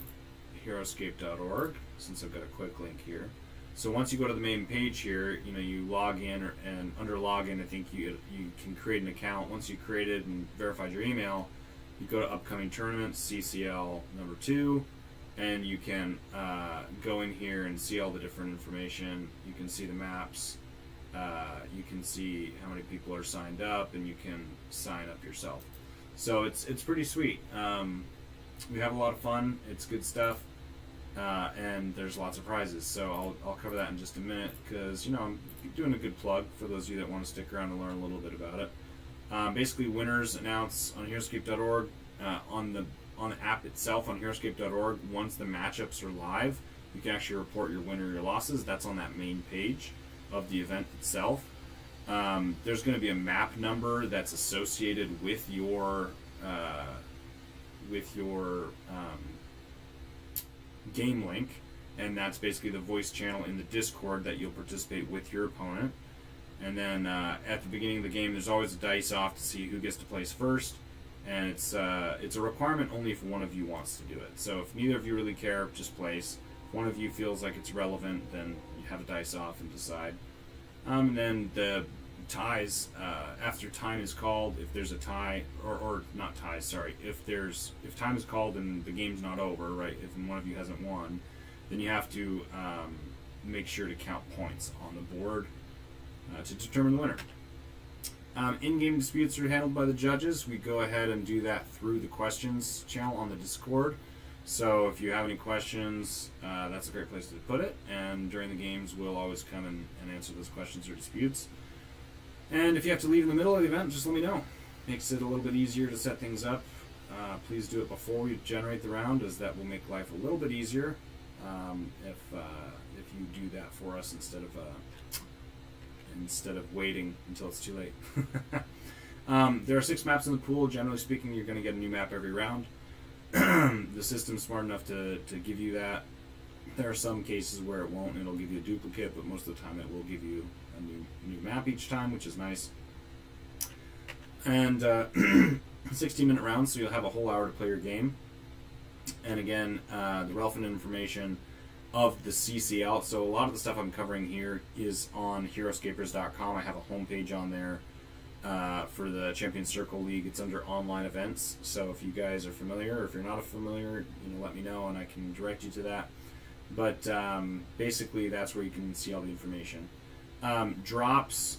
HeroScape.org, since I've got a quick link here. So once you go to the main page here, you log in, and under login, I think you can create an account. Once you created and verified your email, you go to upcoming tournaments, CCL number 2, and you can go in here and see all the different information. You can see the maps. You can see how many people are signed up, and you can sign up yourself. So it's pretty sweet. We have a lot of fun. It's good stuff. And there's lots of prizes, so I'll cover that in just a minute, because I'm doing a good plug for those of you that want to stick around and learn a little bit about it. Basically, winners announce on heroescape.org, on the app itself on heroescape.org. Once the matchups are live, you can actually report your win or your losses. That's on that main page of the event itself. There's going to be a map number that's associated with your game link, and that's basically the voice channel in the Discord that you'll participate with your opponent. And then at the beginning of the game, there's always a dice off to see who gets to place first, and it's a requirement only if one of you wants to do it. So if neither of you really care, just place. If one of you feels like it's relevant, then you have a dice off and decide. And then the ties, after time is called, if there's a tie, or not ties, sorry, if time is called and the game's not over, right, if one of you hasn't won, then you have to make sure to count points on the board to determine the winner. In-game disputes are handled by the judges. We go ahead and do that through the questions channel on the Discord. So if you have any questions, that's a great place to put it, and during the games we'll always come and answer those questions or disputes. And if you have to leave in the middle of the event, just let me know. Makes it a little bit easier to set things up. Please do it before we generate the round, as that will make life a little bit easier if you do that for us instead of waiting until it's too late. There are 6 maps in the pool. Generally speaking, you're going to get a new map every round. The system's smart enough to give you that. There are some cases where it won't, and it'll give you a duplicate, but most of the time it will give you a new map each time, which is nice. And 16-minute rounds, so you'll have a whole hour to play your game. And again, the relevant information of the CCL. So a lot of the stuff I'm covering here is on heroescapers.com. I have a homepage on there for the Champions Circle League. It's under online events. So if you guys are familiar, or if you're not familiar, let me know and I can direct you to that. But basically, that's where you can see all the information. Drops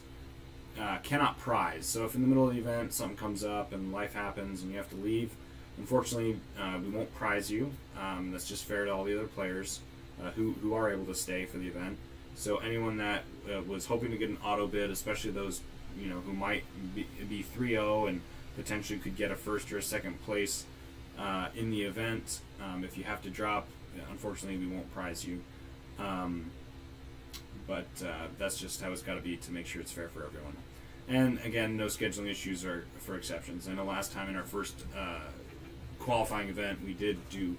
cannot prize. So if in the middle of the event something comes up and life happens and you have to leave, unfortunately, we won't prize you. That's just fair to all the other players who are able to stay for the event. So anyone that was hoping to get an auto bid, especially those who might be 3-0 and potentially could get a first or a second place in the event, if you have to drop, unfortunately we won't prize you. But that's just how it's got to be to make sure it's fair for everyone. And again, no scheduling issues are for exceptions. I know last time in our first qualifying event, we did do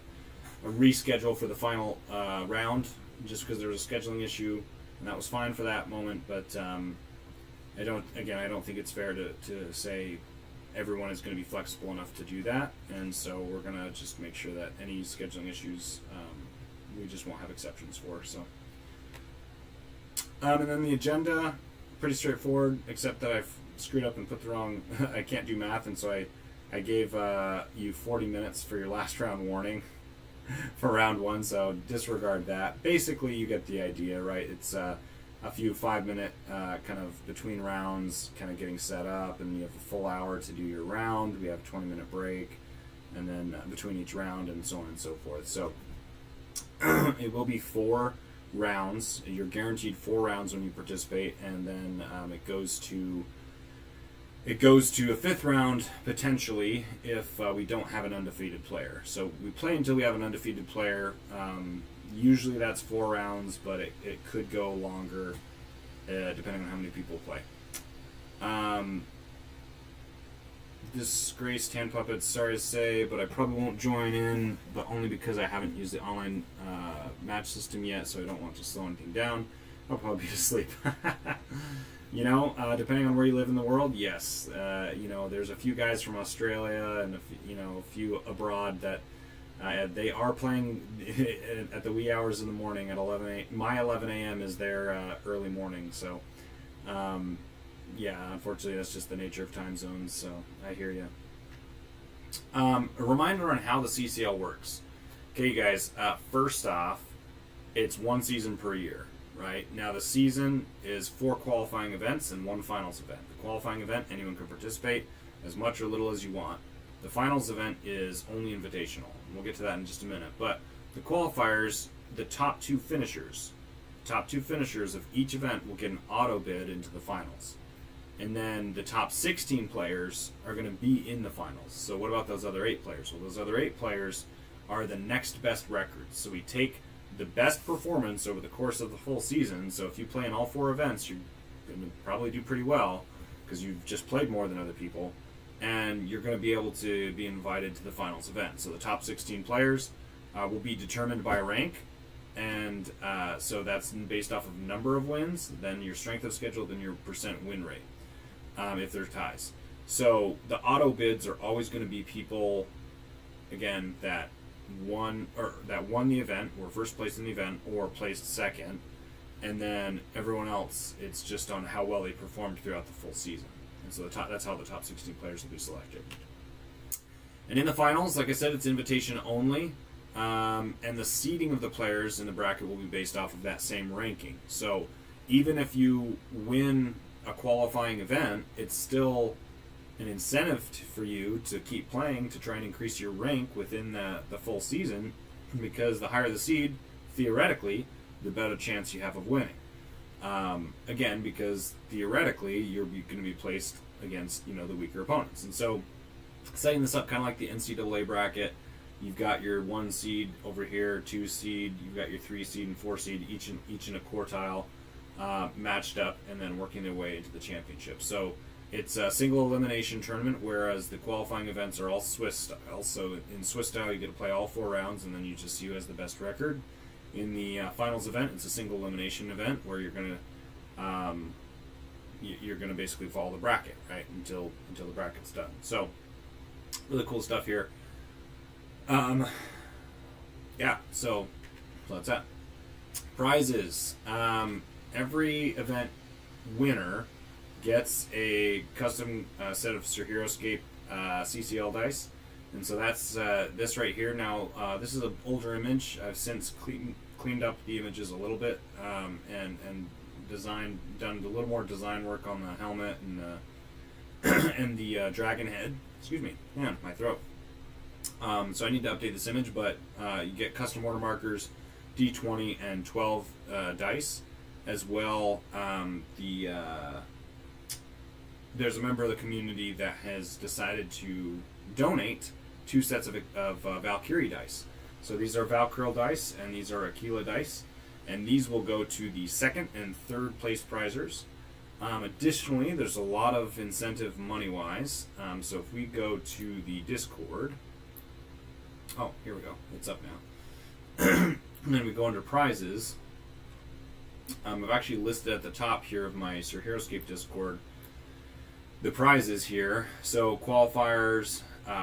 a reschedule for the final round, just because there was a scheduling issue, and that was fine for that moment. But I don't think it's fair to say everyone is going to be flexible enough to do that, and so we're going to just make sure that any scheduling issues we just won't have exceptions for. So. And then the agenda, pretty straightforward, except that I've screwed up and put the wrong, I can't do math, and so I gave you 40 minutes for your last round warning for round 1, so disregard that. Basically, you get the idea, right? It's a few 5-minute kind of between rounds, kind of getting set up, and you have a full hour to do your round. We have a 20-minute break, and then between each round, and so on and so forth. So it will be 4 rounds. You're guaranteed 4 rounds when you participate, and then it goes to a 5th round potentially if we don't have an undefeated player. So we play until we have an undefeated player. Usually that's 4 rounds, but it could go longer depending on how many people play. Disgraced Hand Puppets, sorry to say, but I probably won't join in, but only because I haven't used the online match system yet, so I don't want to slow anything down. I'll probably be asleep. Depending on where you live in the world, yes. There's a few guys from Australia and a few abroad that They are playing at the wee hours in the morning at 11 a.m. My 11 a.m. is their early morning, so yeah, unfortunately that's just the nature of time zones, so I hear you. A reminder on how the CCL works. Okay, you guys, first off, it's one season per year, right? Now the season is 4 qualifying events and 1 finals event. The qualifying event, anyone can participate as much or little as you want. The finals event is only invitational. We'll get to that in just a minute. But the qualifiers, the top 2 finishers of each event will get an auto bid into the finals. And then the top 16 players are going to be in the finals. So what about those other 8 players? Well, those other 8 players are the next best records. So we take the best performance over the course of the full season. So if you play in all 4 events, you're going to probably do pretty well because you've just played more than other people. And you're going to be able to be invited to the finals event. So the top 16 players will be determined by rank. And so that's based off of number of wins, then your strength of schedule, then your percent win rate. If there's ties. So the auto bids are always going to be people, again, that won the event, or first place in the event, or placed second, and then everyone else, it's just on how well they performed throughout the full season. And so that's how the top 16 players will be selected. And in the finals, like I said, it's invitation only, and the seeding of the players in the bracket will be based off of that same ranking. So even if you win a qualifying event, it's still an incentive for you to keep playing to try and increase your rank within the full season, because the higher the seed, theoretically, the better chance you have of winning. Again, because theoretically you're going to be placed against the weaker opponents. And so setting this up kind of like the NCAA bracket, you've got your 1 seed over here, 2 seed, you've got your 3 seed and 4 seed, each in a quartile, matched up, and then working their way into the championship. So it's a single elimination tournament, whereas the qualifying events are all Swiss style. So in Swiss style, you get to play all 4 rounds, and then you just see who has the best record. In the finals event, it's a single elimination event where you're gonna basically follow the bracket, right, until the bracket's done. So really cool stuff here. Yeah, so that's that. Prizes. Every event winner gets a custom set of Sir HeroScape CCL dice, and so that's this right here. Now this is an older image. I've since cleaned up the images a little bit, and done a little more design work on the helmet and and the dragon head. Excuse me, man, my throat. So I need to update this image, but you get custom order markers, D20 and 12 dice, as well. There's a member of the community that has decided to donate 2 sets of Valkyrie dice. So these are Valkyrie dice, and these are Aquila dice, and these will go to the 2nd and 3rd place prizers. Additionally, there's a lot of incentive money-wise. So if we go to the Discord, oh, here we go. It's up now. And then we go under prizes. I've actually listed at the top here of my Sir HeroScape Discord the prizes here. So qualifiers,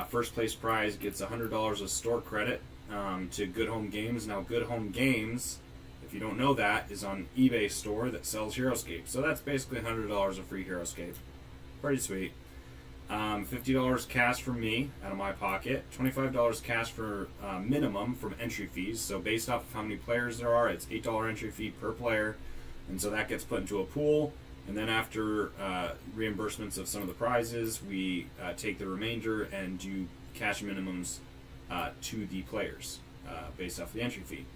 first place prize gets $100 of store credit to Good Home Games. Now, Good Home Games, if you don't know that, is on eBay store that sells HeroScape. So that's basically $100 of free HeroScape. Pretty sweet. $50 cash from me out of my pocket. $25 cash for minimum from entry fees. So based off of how many players there are, it's $8 entry fee per player. And so that gets put into a pool. And then after reimbursements of some of the prizes, we take the remainder and do cash minimums to the players based off the entry fee.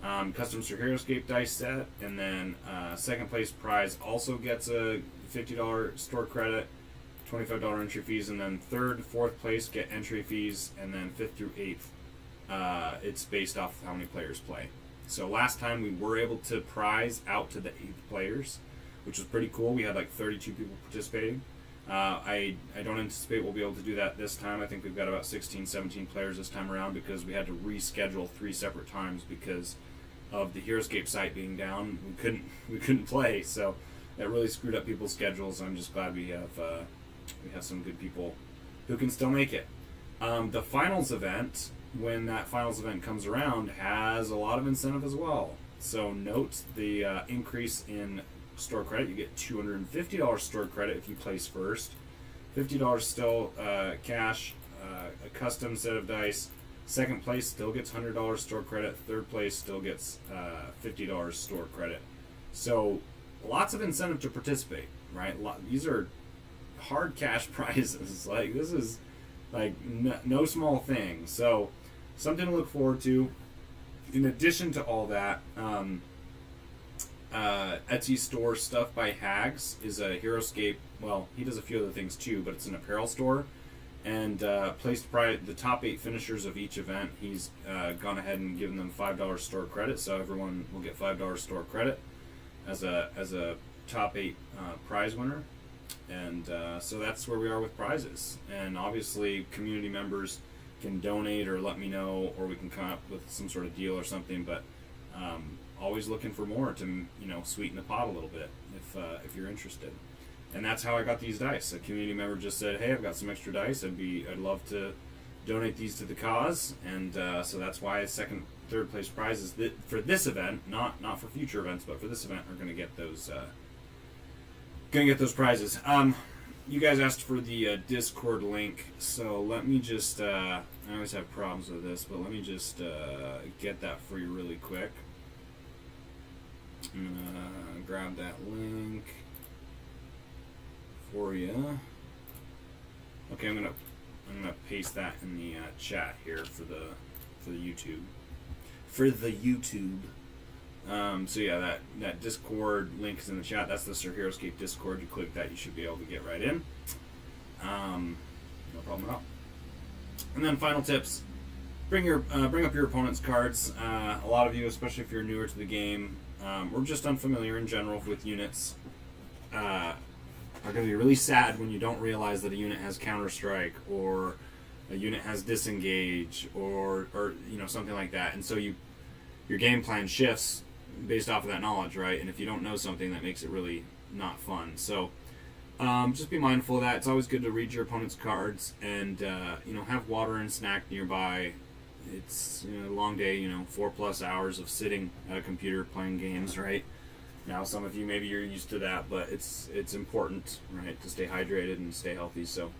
Custom Sir HeroScape dice set, and then second place prize also gets a $50 store credit, $25 entry fees, and then 3rd, 4th place get entry fees, and then 5th through 8th, it's based off of how many players play. So last time we were able to prize out to the 8th players, which was pretty cool. We had like 32 people participating. I don't anticipate we'll be able to do that this time. I think we've got about 16, 17 players this time around because we had to reschedule 3 separate times because of the HeroScape site being down. We couldn't play, so that really screwed up people's schedules. I'm just glad we have some good people who can still make it. The finals event when that finals event comes around, has a lot of incentive as well. So note the increase in store credit. You get $250 store credit if you place first. $50 still cash, a custom set of dice. Second place still gets $100 store credit. Third place still gets $50 store credit. So lots of incentive to participate, right? These are hard cash prizes. Like, this is like no small thing. So something to look forward to. In addition to all that, Etsy store Stuff by Hags is a HeroScape. Well, he does a few other things too, but it's an apparel store. And placed the top 8 finishers of each event, he's gone ahead and given them $5 store credit. So everyone will get $5 store credit as a top 8 prize winner. And so that's where we are with prizes. And obviously, community members can donate or let me know, or we can come up with some sort of deal or something. But always looking for more to sweeten the pot a little bit if you're interested. And that's how I got these dice. A community member just said, "Hey, I've got some extra dice. I'd love to donate these to the cause." And so that's why second, third place prizes for this event, not for future events, but for this event, are going to get those prizes. You guys asked for the Discord link, so let me just. I always have problems with this, but let me just get that for you really quick. I'm gonna grab that link for you. Okay, I'm gonna paste that in the chat here for the YouTube. So yeah, that Discord link is in the chat. That's the Sir HeroScape Discord. You click that, you should be able to get right in. No problem at all. And then final tips: bring up your opponent's cards. A lot of you, especially if you're newer to the game, or just unfamiliar in general with units, are going to be really sad when you don't realize that a unit has Counter Strike, or a unit has Disengage, or something like that. And so your game plan shifts based off of that knowledge, right? And if you don't know something, that makes it really not fun. So just be mindful of that. It's always good to read your opponent's cards and have water and snack nearby. It's a long day, 4+ hours of sitting at a computer playing games, right? Now, some of you, maybe you're used to that, but it's important, right, to stay hydrated and stay healthy. So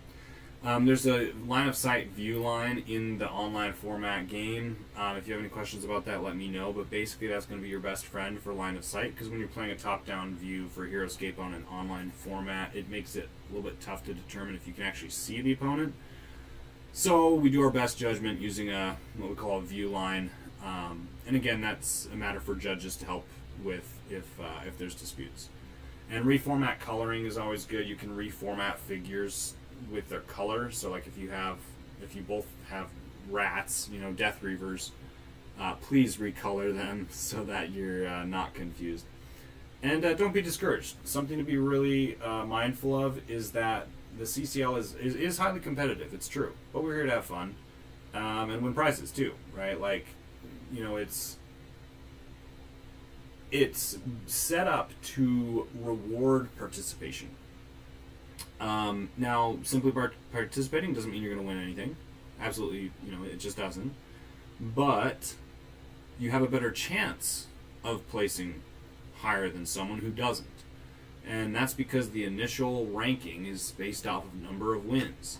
there's a line of sight view line in the online format game. If you have any questions about that, let me know. But basically, that's going to be your best friend for line of sight, because when you're playing a top-down view for HeroScape on an online format, it makes it a little bit tough to determine if you can actually see the opponent. So we do our best judgment using what we call a view line. And again, that's a matter for judges to help with if there's disputes. And reformat coloring is always good. You can reformat figures with their color. So like if you both have rats, Death Reavers, please recolor them so that you're not confused. And don't be discouraged. Something to be really mindful of is that the CCL is highly competitive. It's true, but we're here to have fun and win prizes too, right? Like, it's set up to reward participation. Now, simply participating doesn't mean you're going to win anything. Absolutely, it just doesn't. But you have a better chance of placing higher than someone who doesn't. And that's because the initial ranking is based off of number of wins.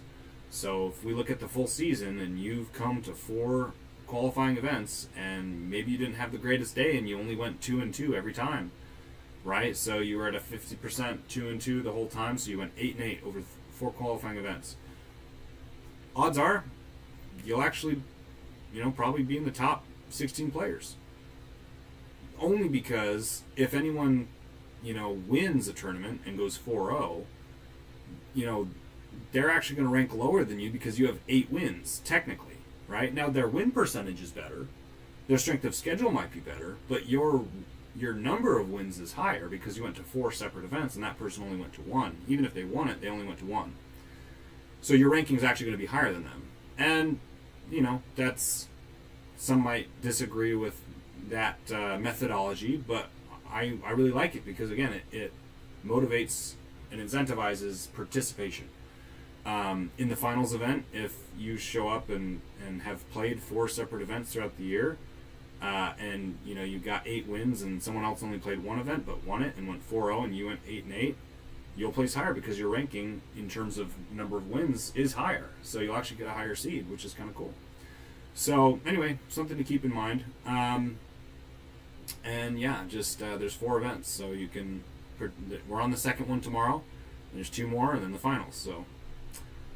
So if we look at the full season and you've come to 4 qualifying events and maybe you didn't have the greatest day and you only went 2-2 every time, right? So you were at a 50% 2-2 the whole time, so you went 8-8 over 4 qualifying events. Odds are you'll actually, probably be in the top 16 players. Only because if anyone, wins a tournament and goes 4-0, they're actually going to rank lower than you because you have 8 wins, technically, right? Now, their win percentage is better. Their strength of schedule might be better, but your number of wins is higher because you went to 4 separate events and that person only went to 1. Even if they won it, they only went to 1. So your ranking is actually going to be higher than them. And, that's... Some might disagree with that methodology, but I really like it because, again, it motivates and incentivizes participation. In the finals event, if you show up and have played 4 separate events throughout the year, and you got 8 wins, and someone else only played 1 event but won it and went 4-0, and you went 8-8, you'll place higher because your ranking in terms of number of wins is higher. So you'll actually get a higher seed, which is kind of cool. So anyway, something to keep in mind. And yeah, just there's 4 events, so you can. We're on the second one tomorrow. There's 2 more, and then the finals. So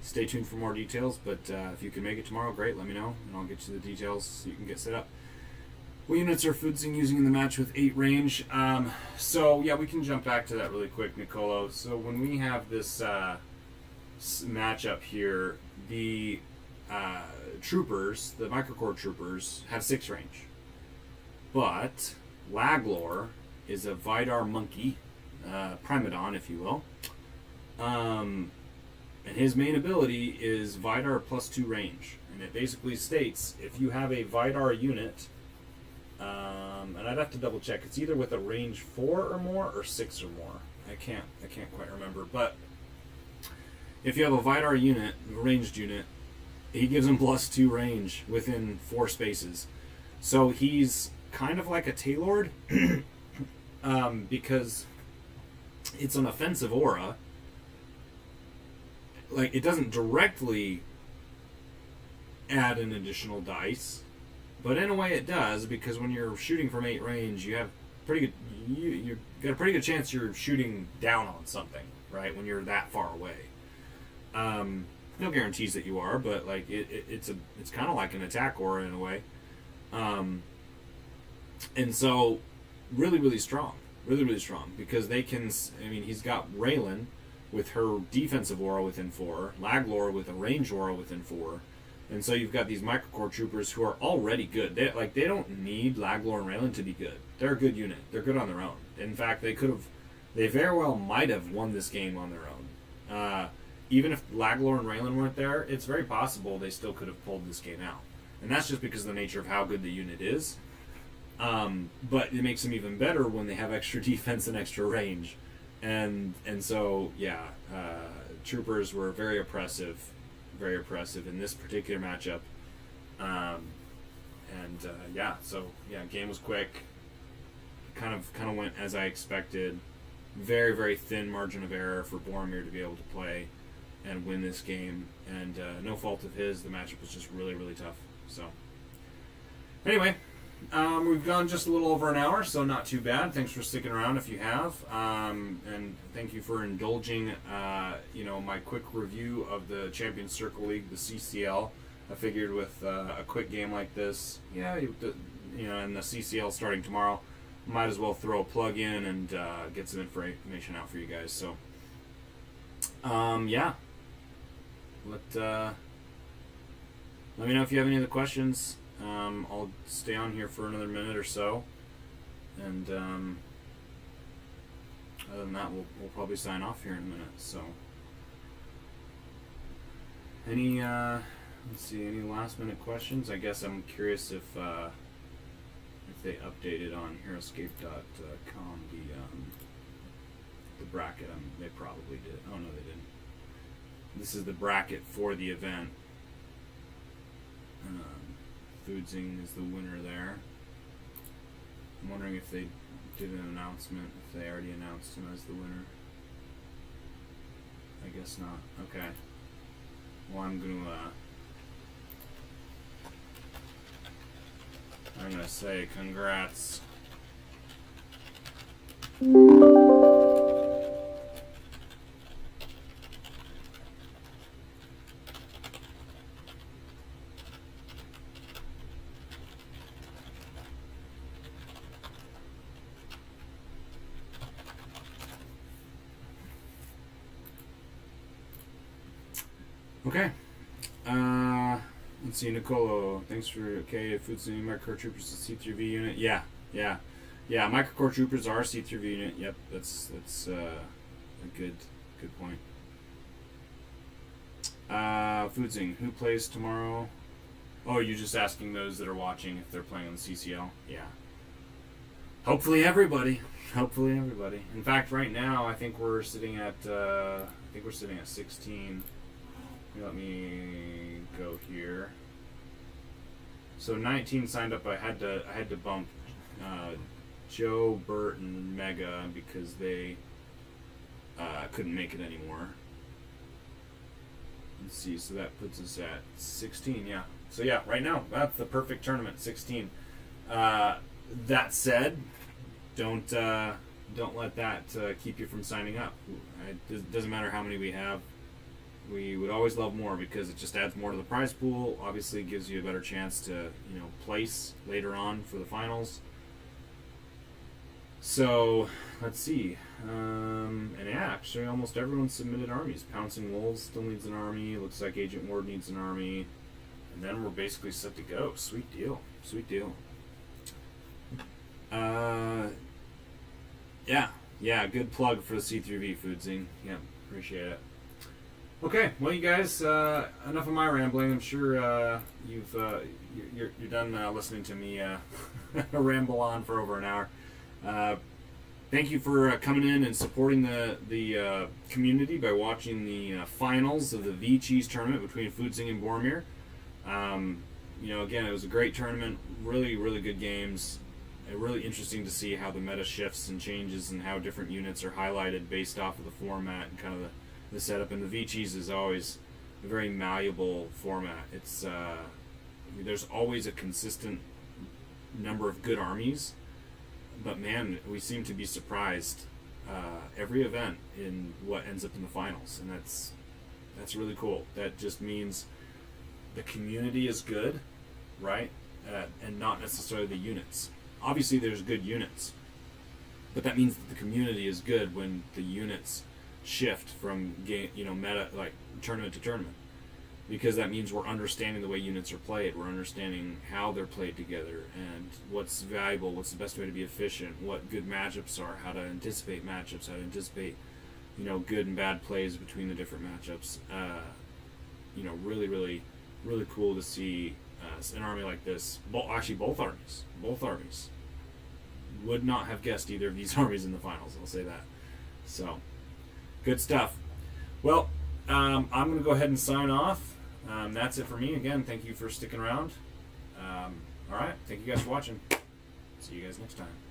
stay tuned for more details. But if you can make it tomorrow, great. Let me know, and I'll get you the details so you can get set up. What units are Foudzing using in the match with 8 range? So yeah, we can jump back to that really quick, Nicolo. So when we have this matchup here, the troopers, the microcore troopers, have 6 range. But Laglor is a Vidar monkey, Primadon, if you will. And his main ability is Vidar plus 2 range. And it basically states if you have a Vidar unit, and I'd have to double check, it's either with a range 4 or more or 6 or more. I can't quite remember. But if you have a Vidar unit, a ranged unit, he gives him plus 2 range within 4 spaces. So he's kind of like a Tailord, because it's an offensive aura. Like, it doesn't directly add an additional dice, but in a way it does, because when you're shooting from 8 range, you have pretty good. You got a pretty good chance you're shooting down on something, right? When you're that far away. No guarantees that you are, but like it's kind of like an attack aura in a way. And so, really strong, really strong, because they can. I mean, he's got Raylan with her defensive aura within 4, Laglor with a range aura within 4, and so you've got these microcore troopers who are already good. They don't need Laglor and Raylan to be good. They're a good unit. They're good on their own. In fact, they very well might have won this game on their own. Even if Laglor and Raylan weren't there, it's very possible they still could have pulled this game out. And that's just because of the nature of how good the unit is. But it makes them even better when they have extra defense and extra range. And so, yeah, troopers were very oppressive in this particular matchup. Game was quick. Kind of went as I expected. Very thin margin of error for Boromir to be able to play and win this game, and no fault of his. The matchup was just really tough. So anyway, we've gone just a little over an hour, so not too bad. Thanks for sticking around if you have, and thank you for indulging my quick review of the Champions Circle League, the CCL. I figured with a quick game like this, and the CCL starting tomorrow, might as well throw a plug in and get some information out for you guys. So let me know if you have any other questions. I'll stay on here for another minute or so, and other than that, we'll probably sign off here in a minute. So, any last minute questions? I guess I'm curious if they updated on HeroScape.com the bracket. They probably did. Oh no, they didn't. This is the bracket for the event. Foudzing is the winner there. I'm wondering if they did an announcement, if they already announced him as the winner. I guess not. Okay. Well, I'm gonna say congrats. Okay. Let's see, Nicolo. Thanks for Foudzing Microcore Troopers is C3V unit. Yeah. Microcore Troopers are C3V unit. Yep, that's a good point. Foudzing, who plays tomorrow? Oh, you're just asking those that are watching if they're playing on the CCL? Yeah. Hopefully everybody. In fact, right now I think we're sitting at 16. let me go here. So 19 signed up. I had to bump Joe, Bert, and Mega because they couldn't make it anymore. Let's see. So that puts us at 16. Yeah. So yeah, right now that's the perfect tournament. 16. That said, don't let that keep you from signing up. It doesn't matter how many we have. We would always love more because it just adds more to the prize pool. Obviously, gives you a better chance to place later on for the finals. So let's see. And yeah, actually, almost everyone submitted armies. Pouncing Wolves still needs an army. Looks like Agent Ward needs an army. And then we're basically set to go. Sweet deal. Sweet deal. Yeah, good plug for the C3V Foudzing. Yeah, appreciate it. Okay, well, you guys, enough of my rambling. I'm sure you're done listening to me ramble on for over an hour. Thank you for coming in and supporting the community by watching the finals of the vCheese tournament between Foudzing and Boromir. Again, it was a great tournament. Really, really good games. Really interesting to see how the meta shifts and changes and how different units are highlighted based off of the format and kind of the setup. And the vCheese is always a very malleable format. It's there's always a consistent number of good armies, but man, we seem to be surprised every event in what ends up in the finals, and that's really cool. That just means the community is good, right? And not necessarily the units. Obviously, there's good units, but that means that the community is good when the units shift from meta, like tournament to tournament, because that means we're understanding the way units are played. We're understanding how they're played together and what's valuable, what's the best way to be efficient, what good matchups are, how to anticipate matchups, how to anticipate good and bad plays between the different matchups. Really, really, really cool to see an army like this. Actually, both armies. Would not have guessed either of these armies in the finals, I'll say that. So, good stuff. Well, I'm going to go ahead and sign off. That's it for me. Again, thank you for sticking around. All right, thank you guys for watching. See you guys next time.